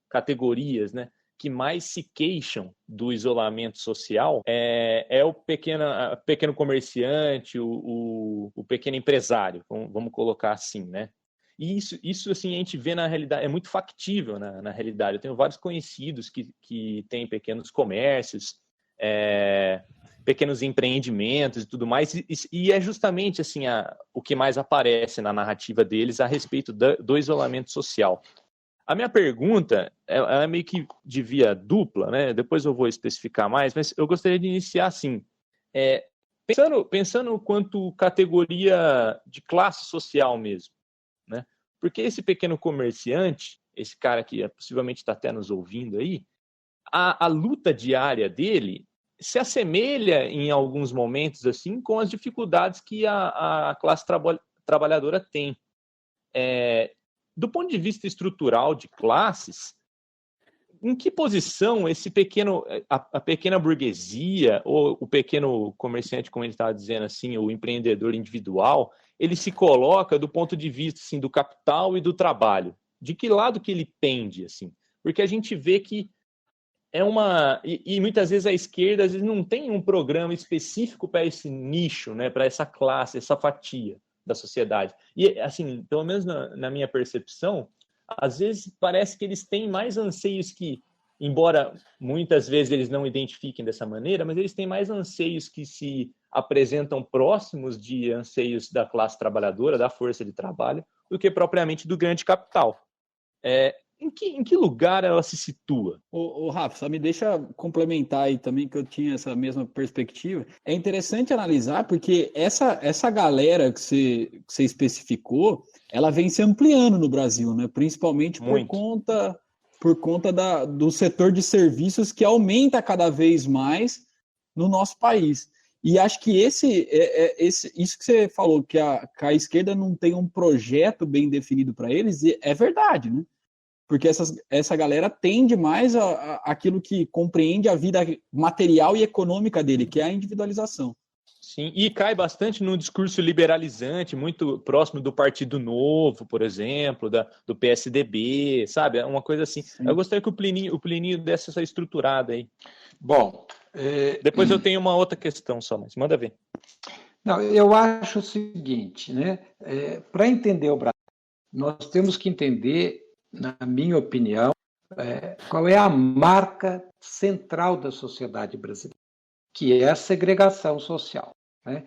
categorias, né, que mais se queixam do isolamento social é o pequeno comerciante, o pequeno empresário, vamos colocar assim, né? E isso assim, a gente vê na realidade, é muito factível na realidade. Eu tenho vários conhecidos que têm pequenos comércios, pequenos empreendimentos e tudo mais, e é justamente assim, o que mais aparece na narrativa deles a respeito do isolamento social. A minha pergunta é meio que de via dupla, né? Depois eu vou especificar mais, mas eu gostaria de iniciar assim, pensando quanto categoria de classe social mesmo, né? Porque esse pequeno comerciante, esse cara que possivelmente está até nos ouvindo aí, a luta diária dele se assemelha em alguns momentos assim com as dificuldades que a classe trabalhadora tem. Do ponto de vista estrutural de classes, em que posição a pequena burguesia, ou o pequeno comerciante, como ele estava dizendo assim, o empreendedor individual, ele se coloca do ponto de vista assim, do capital e do trabalho? De que lado que ele pende? Assim? Porque a gente vê que e muitas vezes a esquerda às vezes não tem um programa específico para esse nicho, né, para essa classe, essa fatia da sociedade. E, assim, pelo menos na minha percepção, às vezes parece que eles têm mais anseios que, embora muitas vezes eles não identifiquem dessa maneira, mas eles têm mais anseios que se apresentam próximos de anseios da classe trabalhadora, da força de trabalho, do que propriamente do grande capital. Em que lugar ela se situa? Ô, Rafa, só me deixa complementar aí também, que eu tinha essa mesma perspectiva. É interessante analisar, porque essa galera que você especificou, ela vem se ampliando no Brasil, né? Principalmente por conta do setor de serviços que aumenta cada vez mais no nosso país. E acho que isso que você falou, que a esquerda não tem um projeto bem definido para eles, é verdade, né? Porque essa galera tende mais àquilo que compreende a vida material e econômica dele, que é a individualização. Sim, e cai bastante num discurso liberalizante, muito próximo do Partido Novo, por exemplo, do PSDB, sabe? É uma coisa assim. Sim. Eu gostaria que o Plinio desse essa estruturada aí. Bom... Depois eu tenho uma outra questão só, mas manda ver. Não, eu acho o seguinte, né? Para entender o Brasil, nós temos que entender, na minha opinião, qual é a marca central da sociedade brasileira, que é a segregação social, né?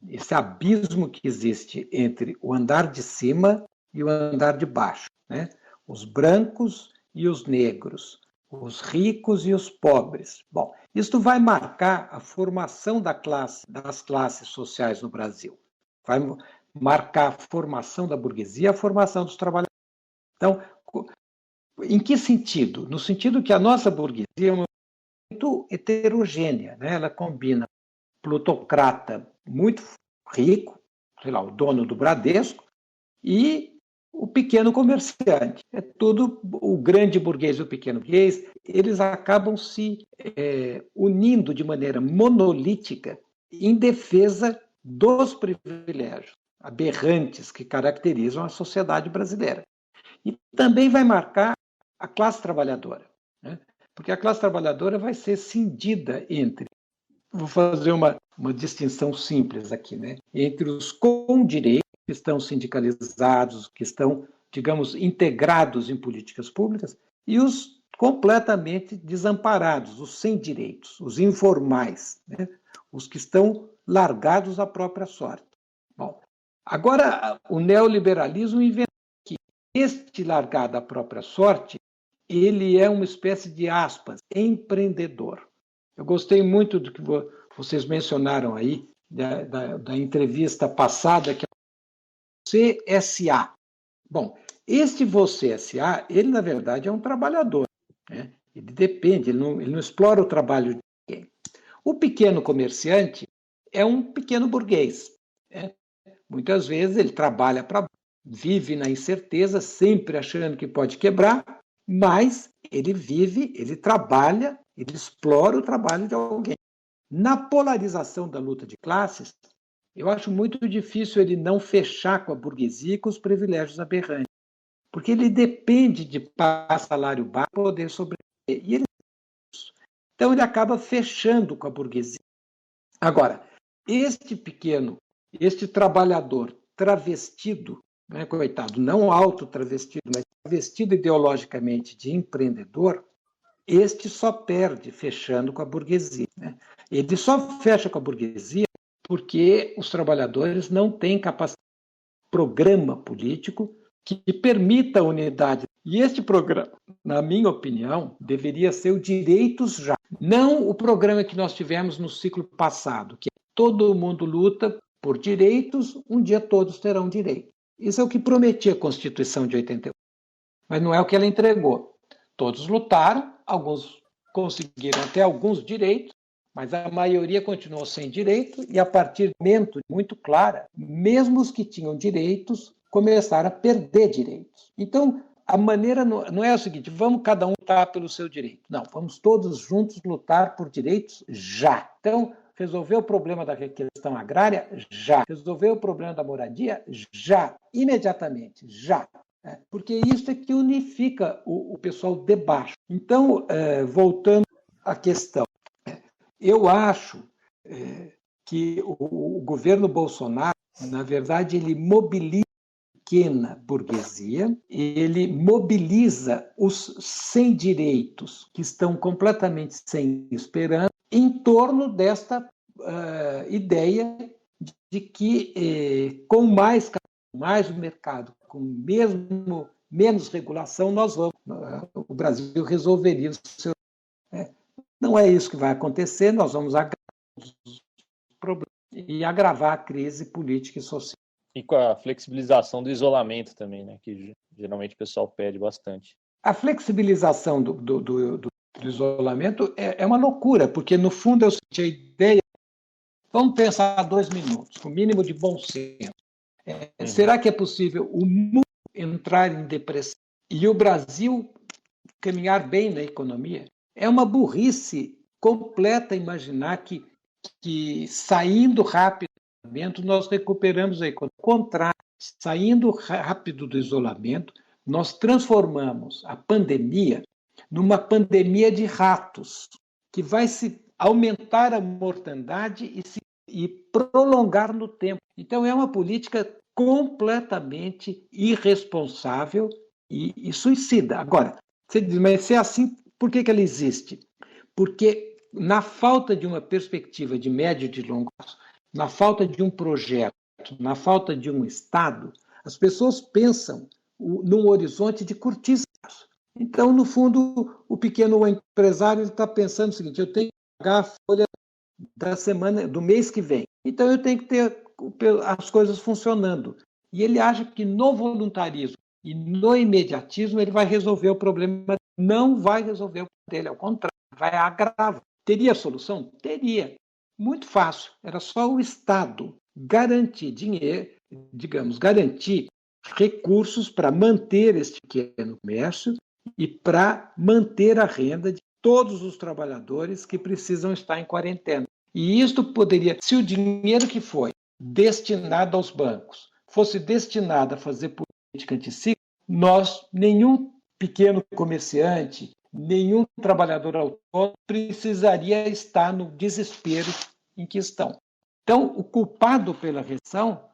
Esse abismo que existe entre o andar de cima e o andar de baixo, né? Os brancos e os negros, os ricos e os pobres. Bom, Isso vai marcar a formação das classes sociais no Brasil. Vai marcar a formação da burguesia, a formação dos trabalhadores. Então, em que sentido? No sentido que a nossa burguesia é muito heterogênea, né? Ela combina plutocrata muito rico, sei lá, o dono do Bradesco, e o pequeno comerciante. É tudo o grande burguês e o pequeno burguês, eles acabam se unindo de maneira monolítica em defesa dos privilégios aberrantes que caracterizam a sociedade brasileira. E também vai marcar a classe trabalhadora, né? Porque a classe trabalhadora vai ser cindida entre, vou fazer uma distinção simples aqui, né? Entre os com direito, que estão sindicalizados, que estão, digamos, integrados em políticas públicas, e os completamente desamparados, os sem direitos, os informais, né? Os que estão largados à própria sorte. Bom, agora o neoliberalismo inventou que este largado à própria sorte, ele é uma espécie de aspas, empreendedor. Eu gostei muito do que vocês mencionaram aí, da entrevista passada, que é o Você S.A. Bom, este Você S.A., ele, na verdade, é um trabalhador, né? Ele depende, ele não explora o trabalho de ninguém. O pequeno comerciante é um pequeno burguês, né? Muitas vezes ele trabalha vive na incerteza, sempre achando que pode quebrar, mas ele vive, ele trabalha, ele explora o trabalho de alguém. Na polarização da luta de classes, eu acho muito difícil ele não fechar com a burguesia e com os privilégios aberrantes, porque ele depende de salário baixo para poder sobreviver. Então ele acaba fechando com a burguesia. Agora, este trabalhador travestido, né, coitado, não auto-travestido, mas travestido ideologicamente de empreendedor, este só perde fechando com a burguesia, né? Ele só fecha com a burguesia porque os trabalhadores não têm capacidade de programa político que permita a unidade. E este programa, na minha opinião, deveria ser o Direitos Já. Não o programa que nós tivemos no ciclo passado, que todo mundo luta por direitos, um dia todos terão direito. Isso é o que prometia a Constituição de 88. Mas não é o que ela entregou. Todos lutaram, alguns conseguiram até alguns direitos, mas a maioria continuou sem direito, e a partir do momento muito clara, mesmo os que tinham direitos começaram a perder direitos. Então, a maneira não é o seguinte, vamos cada um lutar pelo seu direito. Não, vamos todos juntos lutar por direitos já. Então, resolver o problema da questão agrária? Já. Resolver o problema da moradia? Já. Imediatamente, já. Porque isso é que unifica o pessoal de baixo. Então, voltando à questão, eu acho que o governo Bolsonaro, na verdade, ele mobiliza a pequena burguesia, ele mobiliza os sem direitos, que estão completamente sem esperança, em torno desta ideia de que, com mais o mercado, com menos regulação, o Brasil resolveria o seu. Não é isso que vai acontecer, nós vamos agravar os problemas e agravar a crise política e social. E com a flexibilização do isolamento também, né, que geralmente o pessoal pede bastante. A flexibilização do isolamento é uma loucura, porque, no fundo, eu senti a ideia. Vamos pensar 2 minutos, com o mínimo de bom senso. Será que é possível o mundo entrar em depressão e o Brasil caminhar bem na economia? É uma burrice completa imaginar que saindo rápido do isolamento, nós recuperamos a economia. Ao contrário, saindo rápido do isolamento, nós transformamos a pandemia numa pandemia de ratos, que vai se aumentar a mortandade e prolongar no tempo. Então, é uma política completamente irresponsável e suicida. Agora, você diz, mas se é assim, por que ela existe? Porque, na falta de uma perspectiva de médio e de longo prazo, na falta de um projeto, na falta de um Estado, as pessoas pensam num horizonte de curtíssimo prazo. Então, no fundo, o pequeno empresário está pensando o seguinte, eu tenho que pagar a folha da semana, do mês que vem. Então eu tenho que ter as coisas funcionando. E ele acha que no voluntarismo e no imediatismo ele vai resolver o problema. Não vai resolver o problema dele, ao contrário, vai agravar. Teria solução? Teria. Muito fácil. Era só o Estado garantir dinheiro, digamos, garantir recursos para manter este pequeno comércio e para manter a renda de todos os trabalhadores que precisam estar em quarentena. E isto poderia, se o dinheiro que foi destinado aos bancos fosse destinado a fazer política anticíclica, nenhum pequeno comerciante, nenhum trabalhador autônomo precisaria estar no desespero em que estão. Então, o culpado pela recessão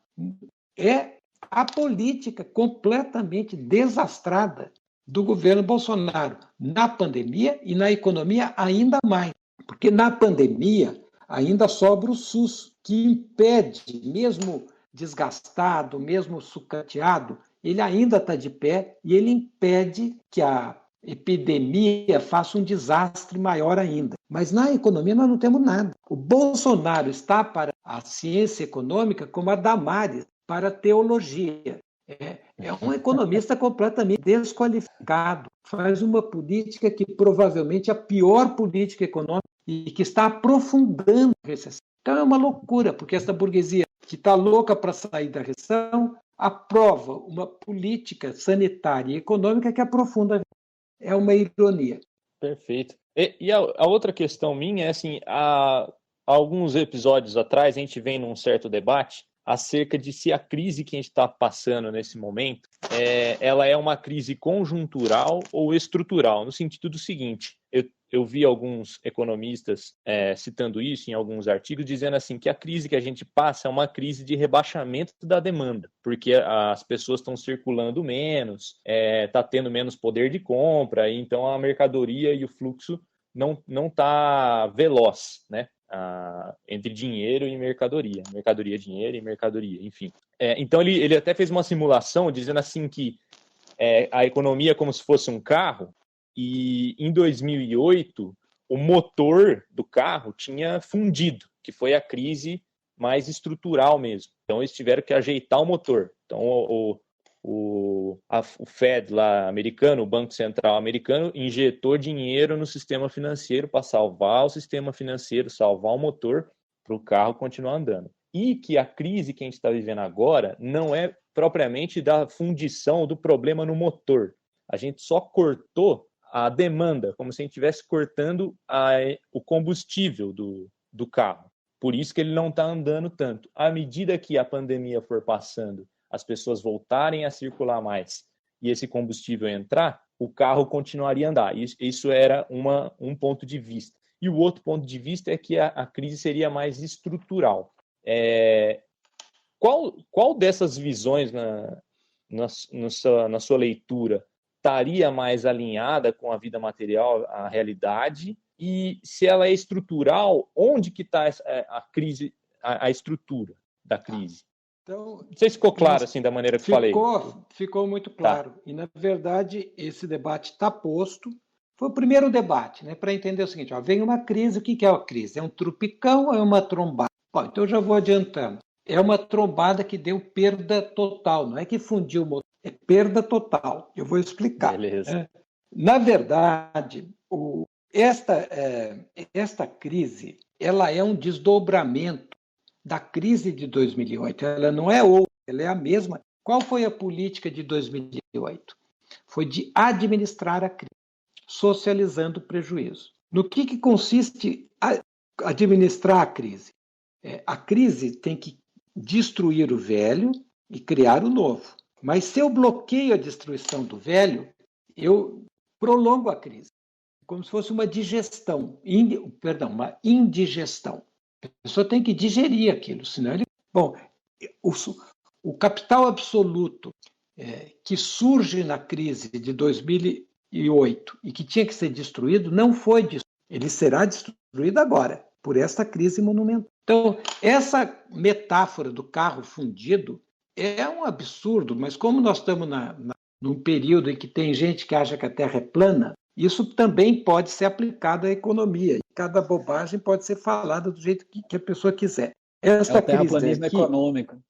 é a política completamente desastrada do governo Bolsonaro na pandemia e na economia ainda mais. Porque na pandemia ainda sobra o SUS, que impede, mesmo desgastado, mesmo sucateado, ele ainda está de pé e ele impede que a epidemia faça um desastre maior ainda. Mas na economia nós não temos nada. O Bolsonaro está para a ciência econômica como a Damares para a teologia. É um economista completamente desqualificado. Faz uma política que provavelmente é a pior política econômica e que está aprofundando a recessão. Então é uma loucura, porque essa burguesia que está louca para sair da recessão aprova uma política sanitária e econômica que aprofunda a recessão. É uma ironia. Perfeito. E a outra questão minha é assim, há alguns episódios atrás a gente vem num certo debate acerca de se a crise que a gente está passando nesse momento, ela é uma crise conjuntural ou estrutural, no sentido do seguinte, eu vi alguns economistas citando isso em alguns artigos, dizendo assim que a crise que a gente passa é uma crise de rebaixamento da demanda, porque as pessoas estão circulando menos, está tendo menos poder de compra, e então a mercadoria e o fluxo não está veloz, né? Entre dinheiro e mercadoria, dinheiro e mercadoria, enfim. Então ele até fez uma simulação dizendo assim que a economia é como se fosse um carro e em 2008 o motor do carro tinha fundido, que foi a crise mais estrutural mesmo. Então eles tiveram que ajeitar o motor. Então o Fed lá americano, o Banco Central americano, injetou dinheiro no sistema financeiro para salvar o sistema financeiro, salvar o motor para o carro continuar andando. E que a crise que a gente está vivendo agora não é propriamente da fundição do problema no motor. A gente só cortou a demanda, como se a gente estivesse cortando o combustível do carro. Por isso que ele não está andando tanto. À medida que a pandemia for passando, as pessoas voltarem a circular mais e esse combustível entrar, o carro continuaria a andar. Isso era um ponto de vista. E o outro ponto de vista é que a crise seria mais estrutural. Qual dessas visões na sua leitura estaria mais alinhada com a vida material, a realidade? E se ela é estrutural, onde que está a crise, a estrutura da crise? Então, não sei se ficou claro assim da maneira que falei. Ficou muito claro. Tá. E, na verdade, esse debate está posto. Foi o primeiro debate, né, para entender o seguinte. Vem uma crise, o que é a crise? É um trupicão ou é uma trombada? Bom, então eu já vou adiantando. É uma trombada que deu perda total. Não é que fundiu o motor, é perda total. Eu vou explicar. Beleza. Na verdade, esta crise ela é um desdobramento da crise de 2008. Ela não é outra, ela é a mesma. Qual foi a política de 2008? Foi de administrar a crise, socializando o prejuízo. No que consiste administrar a crise? A crise tem que destruir o velho e criar o novo. Mas se eu bloqueio a destruição do velho, eu prolongo a crise. Como se fosse uma digestão, uma indigestão. A pessoa tem que digerir aquilo, senão ele... Bom, o capital absoluto que surge na crise de 2008 e que tinha que ser destruído, não foi destruído. Ele será destruído agora, por esta crise monumental. Então, essa metáfora do carro fundido é um absurdo, mas como nós estamos num período em que tem gente que acha que a Terra é plana, Isso também pode ser aplicado à economia. Cada bobagem pode ser falada do jeito que a pessoa quiser. Esta o terraplanismo crise aqui, econômico.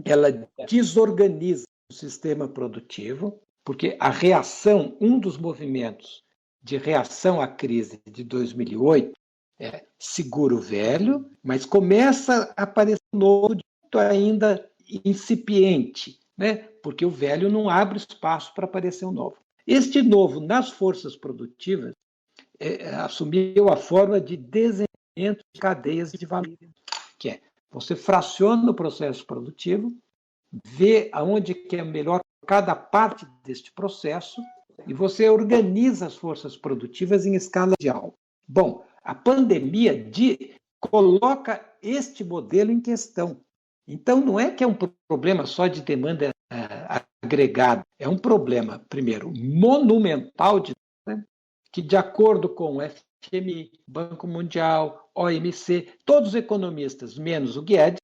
ela desorganiza o sistema produtivo, porque a reação, um dos movimentos de reação à crise de 2008 é seguro velho, mas começa a aparecer um novo ainda incipiente, né? Porque o velho não abre espaço para aparecer um novo. Este novo, nas forças produtivas, assumiu a forma de desenvolvimento de cadeias de valor, que é você fraciona o processo produtivo, vê aonde que é melhor cada parte deste processo e você organiza as forças produtivas em escala mundial. Bom, a pandemia coloca este modelo em questão. Então, não é que é um problema só de demanda agregada, é um problema, primeiro, monumental, né, que, de acordo com o FMI, Banco Mundial, OMC, todos os economistas, menos o Guedes,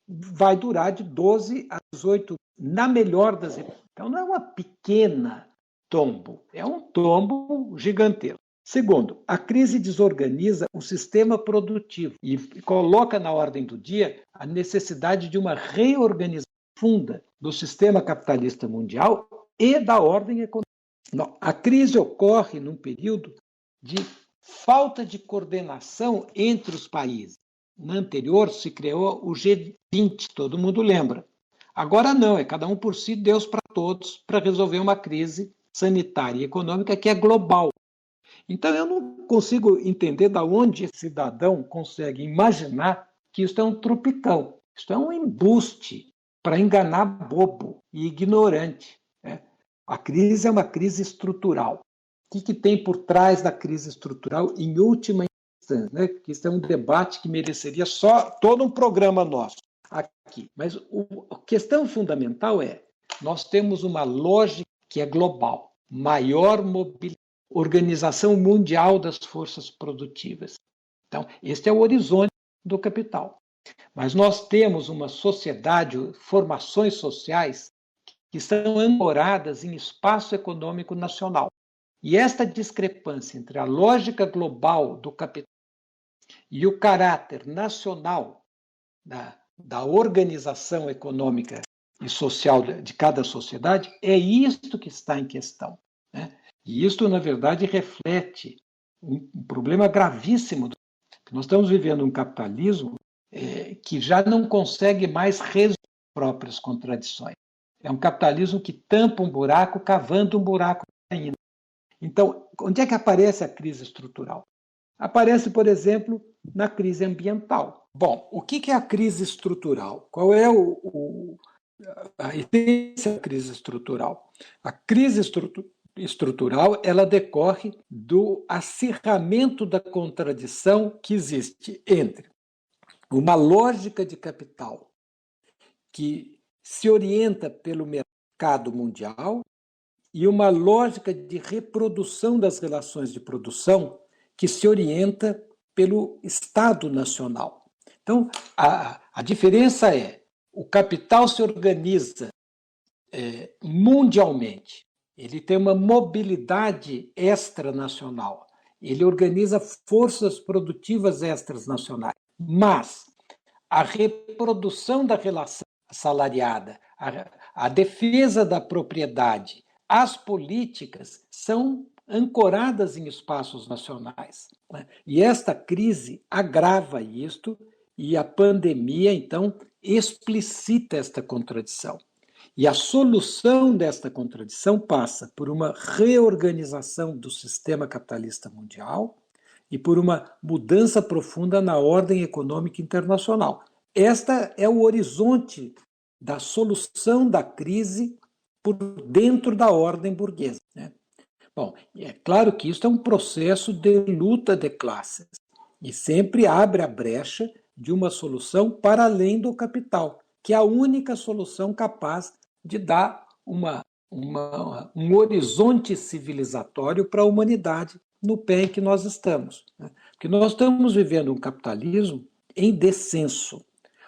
vai durar de 12 a 18, na melhor das hipóteses. Então, não é uma pequena tombo, é um tombo gigantesco. Segundo, a crise desorganiza o sistema produtivo e coloca na ordem do dia a necessidade de uma reorganização profunda do sistema capitalista mundial e da ordem econômica. Não, a crise ocorre num período de falta de coordenação entre os países. No anterior se criou o G20, todo mundo lembra. Agora não, é cada um por si, Deus para todos, para resolver uma crise sanitária e econômica que é global. Então eu não consigo entender de onde esse cidadão consegue imaginar que isso é um tropicão. Isso é um embuste para enganar bobo e ignorante. Né? A crise é uma crise estrutural. O que tem por trás da crise estrutural em última instância? Né? Porque isso é um debate que mereceria só todo um programa nosso aqui. Mas a questão fundamental é, nós temos uma lógica que é global, maior mobilidade, organização mundial das forças produtivas. Então, este é o horizonte do capital. Mas nós temos uma sociedade, formações sociais que estão ancoradas em espaço econômico nacional. E esta discrepância entre a lógica global do capital e o caráter nacional da organização econômica e social de cada sociedade é isto que está em questão. Né? E isto, na verdade, reflete um problema gravíssimo. Nós estamos vivendo um capitalismo que já não consegue mais resolver as próprias contradições. É um capitalismo que tampa um buraco, cavando um buraco ainda. Então, onde é que aparece a crise estrutural? Aparece, por exemplo, na crise ambiental. Bom, o que é a crise estrutural? Qual é a essência da crise estrutural? A crise estrutural ela decorre do acirramento da contradição que existe entre uma lógica de capital que se orienta pelo mercado mundial e uma lógica de reprodução das relações de produção que se orienta pelo Estado nacional. Então, a diferença é, o capital se organiza mundialmente, ele tem uma mobilidade extranacional, ele organiza forças produtivas extranacionais, mas a reprodução da relação assalariada, a defesa da propriedade, as políticas são ancoradas em espaços nacionais. Né? E esta crise agrava isto, e a pandemia, então, explicita esta contradição. E a solução desta contradição passa por uma reorganização do sistema capitalista mundial e por uma mudança profunda na ordem econômica internacional. Esta é o horizonte da solução da crise por dentro da ordem burguesa. Né? Bom, é claro que isso é um processo de luta de classes e sempre abre a brecha de uma solução para além do capital, que é a única solução capaz de dar um horizonte civilizatório para a humanidade no pé em que nós estamos. Né? Porque nós estamos vivendo um capitalismo em descenso.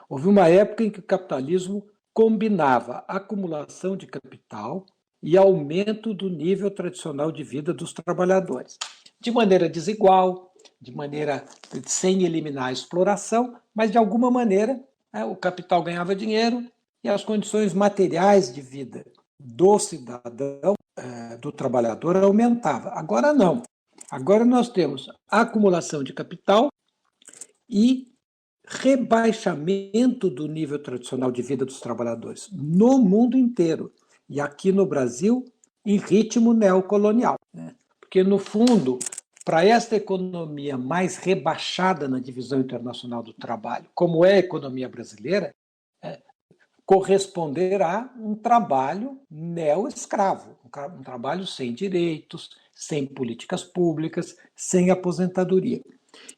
Houve uma época em que o capitalismo combinava acumulação de capital e aumento do nível tradicional de vida dos trabalhadores. De maneira desigual, de maneira sem eliminar a exploração, mas de alguma maneira o capital ganhava dinheiro e as condições materiais de vida do cidadão, do trabalhador, aumentava. Agora não. Agora nós temos acumulação de capital e rebaixamento do nível tradicional de vida dos trabalhadores no mundo inteiro. E aqui no Brasil, em ritmo neocolonial. Né? Porque, no fundo, para esta economia mais rebaixada na divisão internacional do trabalho, como é a economia brasileira, corresponderá um trabalho neo-escravo, um trabalho sem direitos, sem políticas públicas, sem aposentadoria.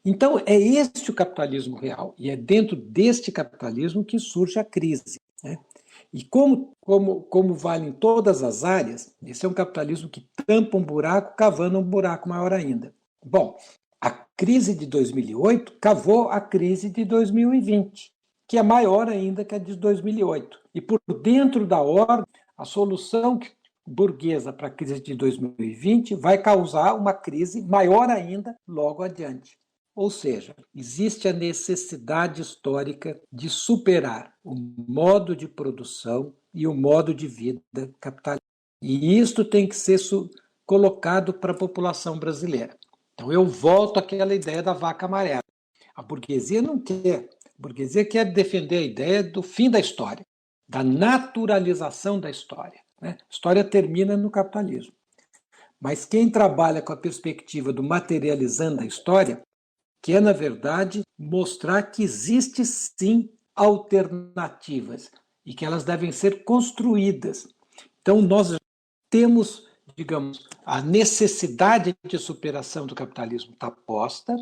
Então, é este o capitalismo real, e é dentro deste capitalismo que surge a crise. Né? E como vale em todas as áreas, esse é um capitalismo que tampa um buraco, cavando um buraco maior ainda. Bom, a crise de 2008 cavou a crise de 2020, que é maior ainda que a de 2008. E por dentro da ordem, a solução burguesa para a crise de 2020 vai causar uma crise maior ainda logo adiante. Ou seja, existe a necessidade histórica de superar o modo de produção e o modo de vida capitalista. E isto tem que ser colocado para a população brasileira. Então eu volto àquela ideia da vaca amarela. A burguesia não quer. A burguesia quer defender a ideia do fim da história, da naturalização da história. Né? A história termina no capitalismo. Mas quem trabalha com a perspectiva do materializando a história quer, na verdade, mostrar que existe sim alternativas e que elas devem ser construídas. Então, nós temos, digamos, a necessidade de superação do capitalismo está posta,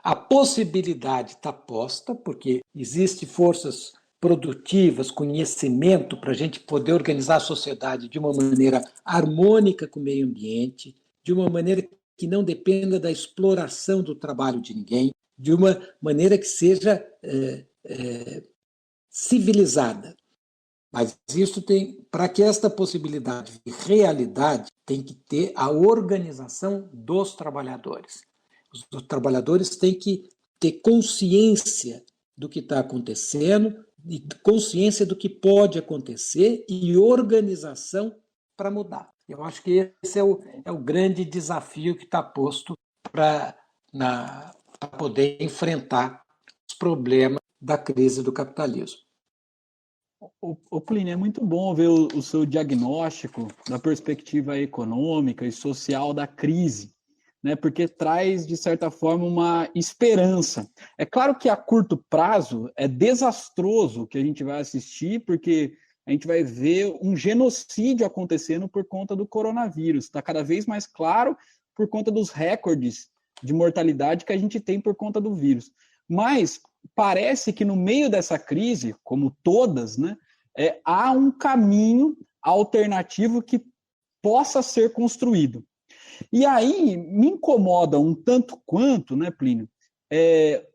a possibilidade está posta, porque existem forças produtivas, conhecimento para a gente poder organizar a sociedade de uma maneira harmônica com o meio ambiente, de uma maneira que não dependa da exploração do trabalho de ninguém, de uma maneira que seja civilizada. Mas isso tem, para que esta possibilidade de realidade, tem que ter a organização dos trabalhadores. Os trabalhadores têm que ter consciência do que está acontecendo, e consciência do que pode acontecer e organização para mudar. Eu acho que esse é o grande desafio que está posto para poder enfrentar os problemas da crise do capitalismo. Plínio, é muito bom ver o seu diagnóstico da perspectiva econômica e social da crise, né? Porque traz, de certa forma, uma esperança. É claro que a curto prazo é desastroso o que a gente vai assistir, porque a gente vai ver um genocídio acontecendo por conta do coronavírus. Está cada vez mais claro por conta dos recordes de mortalidade que a gente tem por conta do vírus. Mas parece que no meio dessa crise, como todas, né, há um caminho alternativo que possa ser construído. E aí me incomoda um tanto quanto, né, Plínio,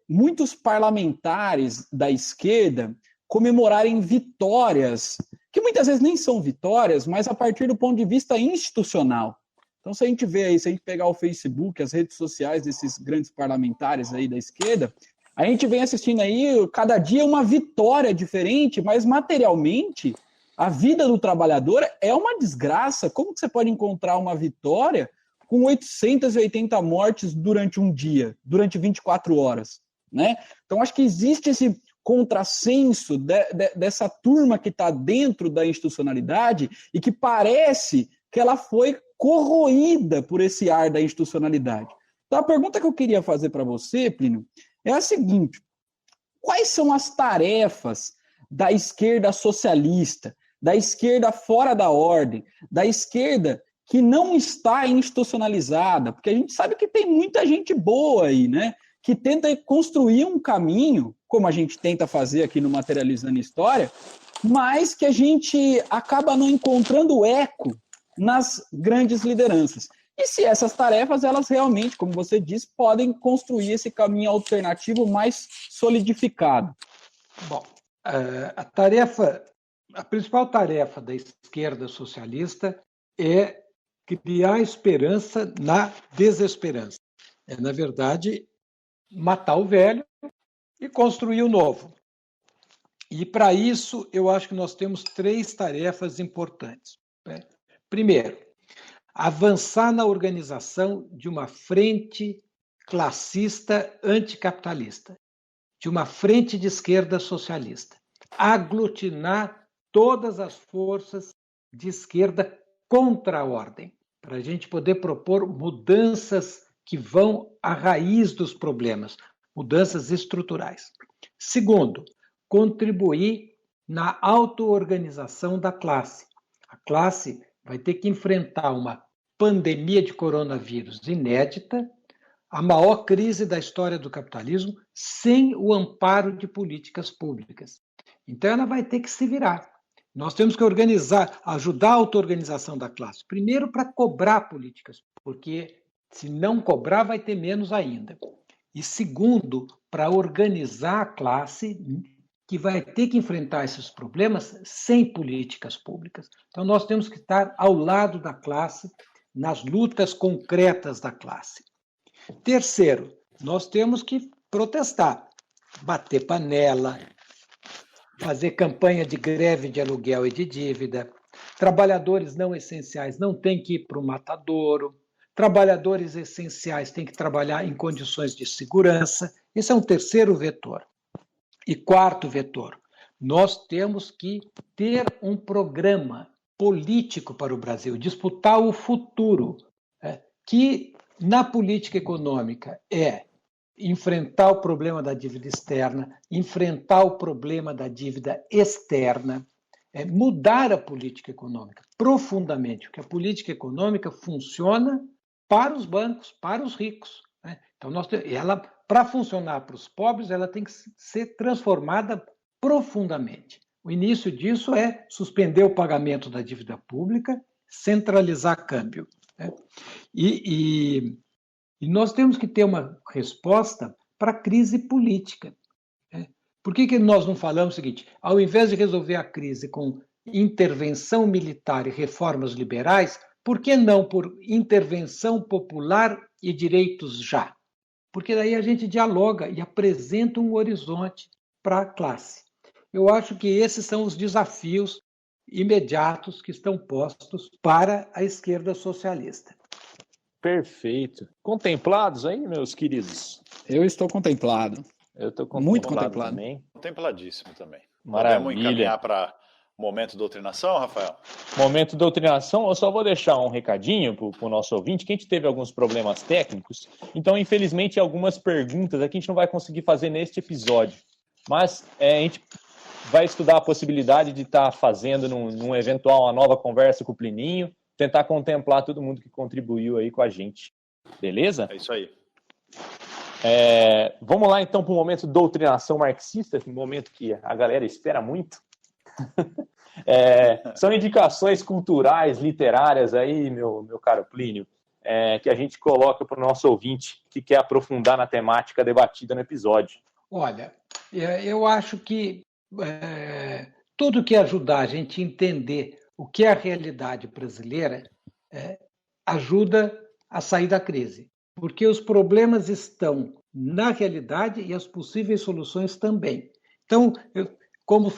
muitos parlamentares da esquerda comemorarem vitórias, que muitas vezes nem são vitórias, mas a partir do ponto de vista institucional. Então, se a gente vê aí, se a gente pegar o Facebook, as redes sociais desses grandes parlamentares aí da esquerda, a gente vem assistindo aí, cada dia uma vitória diferente, mas materialmente, a vida do trabalhador é uma desgraça. Como que você pode encontrar uma vitória com 880 mortes durante um dia, durante 24 horas? Né? Então, acho que existe esse contrassenso dessa turma que está dentro da institucionalidade e que parece que ela foi corroída por esse ar da institucionalidade. Então, a pergunta que eu queria fazer para você, Plínio, é a seguinte: quais são as tarefas da esquerda socialista, da esquerda fora da ordem, da esquerda que não está institucionalizada? Porque a gente sabe que tem muita gente boa aí, né? Que tenta construir um caminho, como a gente tenta fazer aqui no Materializando História, mas que a gente acaba não encontrando eco nas grandes lideranças. E se essas tarefas, elas realmente, como você disse, podem construir esse caminho alternativo mais solidificado? Bom, a tarefa A principal tarefa da esquerda socialista é criar esperança na desesperança. É, na verdade, matar o velho e construir o novo. E, para isso, eu acho que nós temos 3 tarefas importantes. Primeiro, avançar na organização de uma frente classista anticapitalista, de uma frente de esquerda socialista, aglutinar todas as forças de esquerda contra a ordem, para a gente poder propor mudanças que vão à raiz dos problemas, mudanças estruturais. Segundo, contribuir na auto-organização da classe. A classe vai ter que enfrentar uma pandemia de coronavírus inédita, a maior crise da história do capitalismo, sem o amparo de políticas públicas. Então, ela vai ter que se virar. Nós temos que organizar, ajudar a auto-organização da classe. Primeiro, para cobrar políticas, porque se não cobrar, vai ter menos ainda. E segundo, para organizar a classe que vai ter que enfrentar esses problemas sem políticas públicas. Então, nós temos que estar ao lado da classe, nas lutas concretas da classe. Terceiro, nós temos que protestar, bater panela, fazer campanha de greve de aluguel e de dívida. Trabalhadores não essenciais não têm que ir para o matadouro. Trabalhadores essenciais têm que trabalhar em condições de segurança. Esse é um terceiro vetor. E quarto vetor, nós temos que ter um programa político para o Brasil, disputar o futuro, que na política econômica é enfrentar o problema da dívida externa, enfrentar o problema da dívida externa, mudar a política econômica profundamente, porque a política econômica funciona para os bancos, para os ricos. Então, ela, para funcionar para os pobres, ela tem que ser transformada profundamente. O início disso é suspender o pagamento da dívida pública, centralizar câmbio. E nós temos que ter uma resposta para a crise política. Por que nós não falamos o seguinte? Ao invés de resolver a crise com intervenção militar e reformas liberais, por que não por intervenção popular e direitos já? Porque daí a gente dialoga e apresenta um horizonte para a classe. Eu acho que esses são os desafios imediatos que estão postos para a esquerda socialista. Perfeito. Contemplados aí, meus queridos? Eu estou contemplado. Eu estou muito contemplado também. Contempladíssimo também. Maravilha. Podemos encaminhar para momento doutrinação, Rafael? Momento doutrinação, eu só vou deixar um recadinho para o nosso ouvinte, que a gente teve alguns problemas técnicos, então, infelizmente, algumas perguntas aqui a gente não vai conseguir fazer neste episódio, mas a gente vai estudar a possibilidade de estar fazendo num eventual uma nova conversa com o Plininho, tentar contemplar todo mundo que contribuiu aí com a gente. Beleza? É isso aí. Vamos lá, então, para o momento doutrinação marxista, um momento que a galera espera muito. São indicações culturais, literárias aí, meu caro Plínio, que a gente coloca para o nosso ouvinte que quer aprofundar na temática debatida no episódio. Olha, eu acho que tudo que ajudar a gente a entender o que é a realidade brasileira ajuda a sair da crise, porque os problemas estão na realidade e as possíveis soluções também. Então, como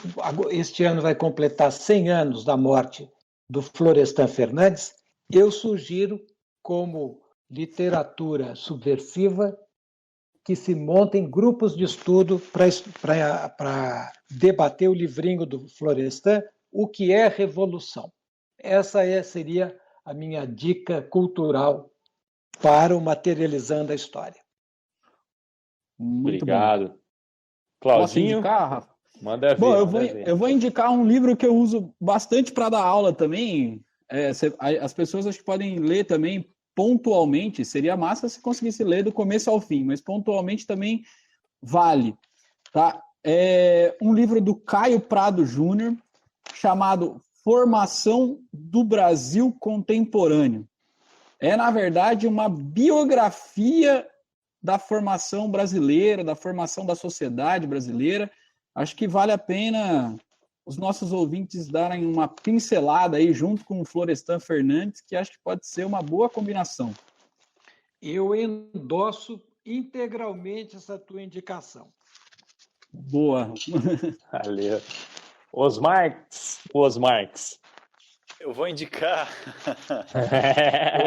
este ano vai completar 100 anos da morte do Florestan Fernandes, eu sugiro, como literatura subversiva, que se montem grupos de estudo para debater o livrinho do Florestan, O que é Revolução. Essa seria a minha dica cultural para o Materializando a História. Muito Obrigado. Bom. Claudinho? Posso indicar, Rafa? Manda ver. Bom, eu vou indicar um livro que eu uso bastante para dar aula também. As pessoas acho que podem ler também pontualmente. Seria massa se conseguisse ler do começo ao fim, mas pontualmente também vale. Tá? É um livro do Caio Prado Júnior, chamado Formação do Brasil Contemporâneo. É, na verdade, uma biografia da formação brasileira, da formação da sociedade brasileira. Acho que vale a pena os nossos ouvintes darem uma pincelada aí junto com o Florestan Fernandes, que acho que pode ser uma boa combinação. Eu endosso integralmente essa tua indicação. Boa. Valeu. Os Marx. Eu vou indicar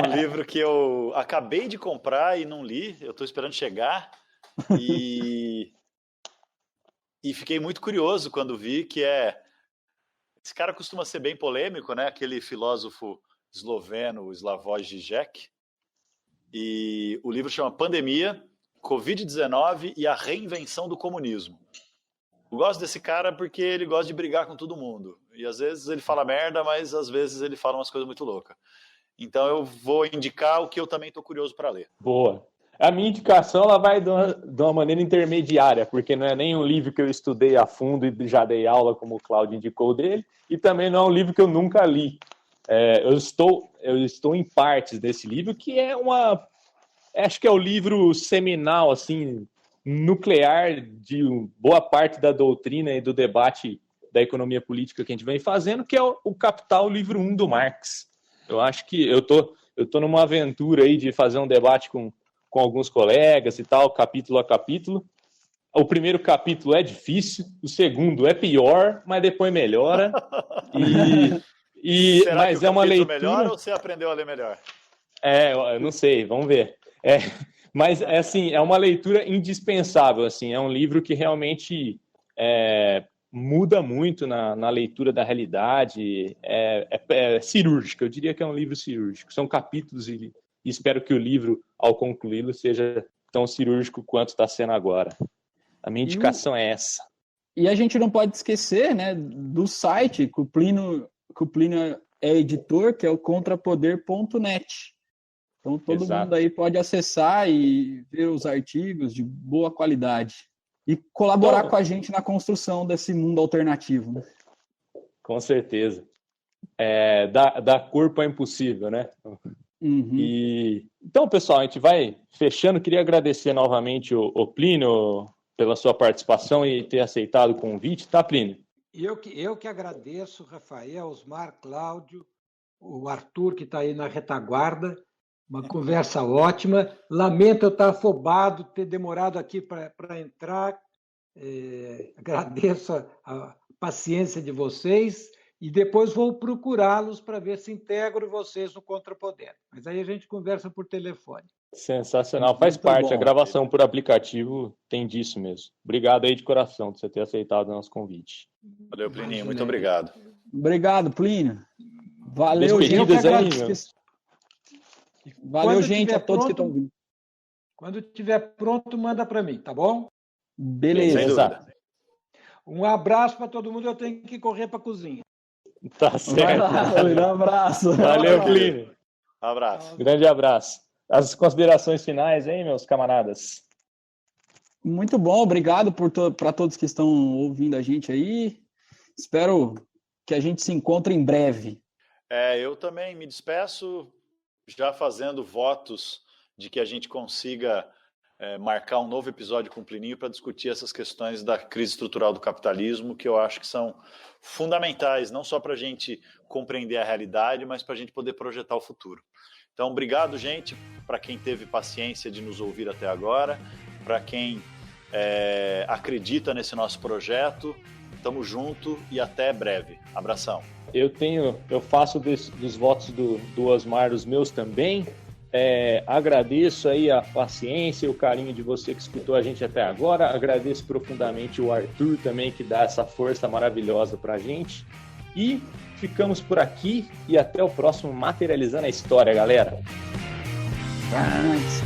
um livro que eu acabei de comprar e não li. Eu estou esperando chegar. E fiquei muito curioso quando vi que esse cara costuma ser bem polêmico, né? Aquele filósofo esloveno, Slavoj Žižek. E o livro chama Pandemia, Covid-19 e a Reinvenção do Comunismo. Eu gosto desse cara porque ele gosta de brigar com todo mundo. E às vezes ele fala merda, mas às vezes ele fala umas coisas muito loucas. Então eu vou indicar o que eu também estou curioso para ler. Boa. A minha indicação ela vai de uma maneira intermediária, porque não é nem um livro que eu estudei a fundo e já dei aula, como o Cláudio indicou dele, e também não é um livro que eu nunca li. Eu estou em partes desse livro, que acho que é o livro seminal, assim, nuclear de boa parte da doutrina e do debate da economia política que a gente vem fazendo, que é o Capital, livro 1 do Marx. Eu acho que eu tô numa aventura aí de fazer um debate com alguns colegas e tal, capítulo a capítulo. O primeiro capítulo é difícil, o segundo é pior, mas depois melhora. Será mas que o é uma leitura melhor ou você aprendeu a ler melhor? Eu não sei, vamos ver. Mas assim, é uma leitura indispensável, assim, é um livro que realmente muda muito na leitura da realidade, é cirúrgico, eu diria que é um livro cirúrgico, são capítulos e espero que o livro, ao concluí-lo, seja tão cirúrgico quanto está sendo agora. A minha indicação é essa. E a gente não pode esquecer, né, do site que o Plínio é editor, que é o contrapoder.net. Então todo mundo aí pode acessar e ver os artigos de boa qualidade. E colaborar com a gente na construção desse mundo alternativo. Né? Com certeza. Dar corpo ao impossível, né? Uhum. Então, pessoal, a gente vai fechando. Queria agradecer novamente o Plínio pela sua participação e ter aceitado o convite, tá, Plínio? Eu que agradeço, Rafael, Osmar, Cláudio, o Arthur, que está aí na retaguarda. Uma conversa ótima. Lamento eu estar afobado, ter demorado aqui para entrar. Agradeço a paciência de vocês e depois vou procurá-los para ver se integro vocês no Contrapoder. Mas aí a gente conversa por telefone. Sensacional, faz parte. A gravação por aplicativo tem disso mesmo. Obrigado aí de coração por você ter aceitado o nosso convite. Valeu, Plininho. Muito obrigado. Obrigado, Plínio. Valeu, despedidas aí, meu. Valeu, gente, a todos que estão vindo. Quando estiver pronto, manda para mim, tá bom? Beleza. Um abraço para todo mundo. Eu tenho que correr para a cozinha. Tá certo. Um abraço. Valeu, Plínio. Abraço. Grande abraço. As considerações finais, hein, meus camaradas? Muito bom, obrigado para todos que estão ouvindo a gente aí. Espero que a gente se encontre em breve. Eu também me despeço, já fazendo votos de que a gente consiga marcar um novo episódio com o Plininho para discutir essas questões da crise estrutural do capitalismo, que eu acho que são fundamentais, não só para a gente compreender a realidade, mas para a gente poder projetar o futuro. Então, obrigado, gente, para quem teve paciência de nos ouvir até agora, para quem acredita nesse nosso projeto. Tamo junto e até breve. Abração. Eu faço dos votos do Osmar os meus também. Agradeço aí a paciência e o carinho de você que escutou a gente até agora. Agradeço profundamente o Arthur também, que dá essa força maravilhosa pra gente. E ficamos por aqui e até o próximo Materializando a História, galera. Nice.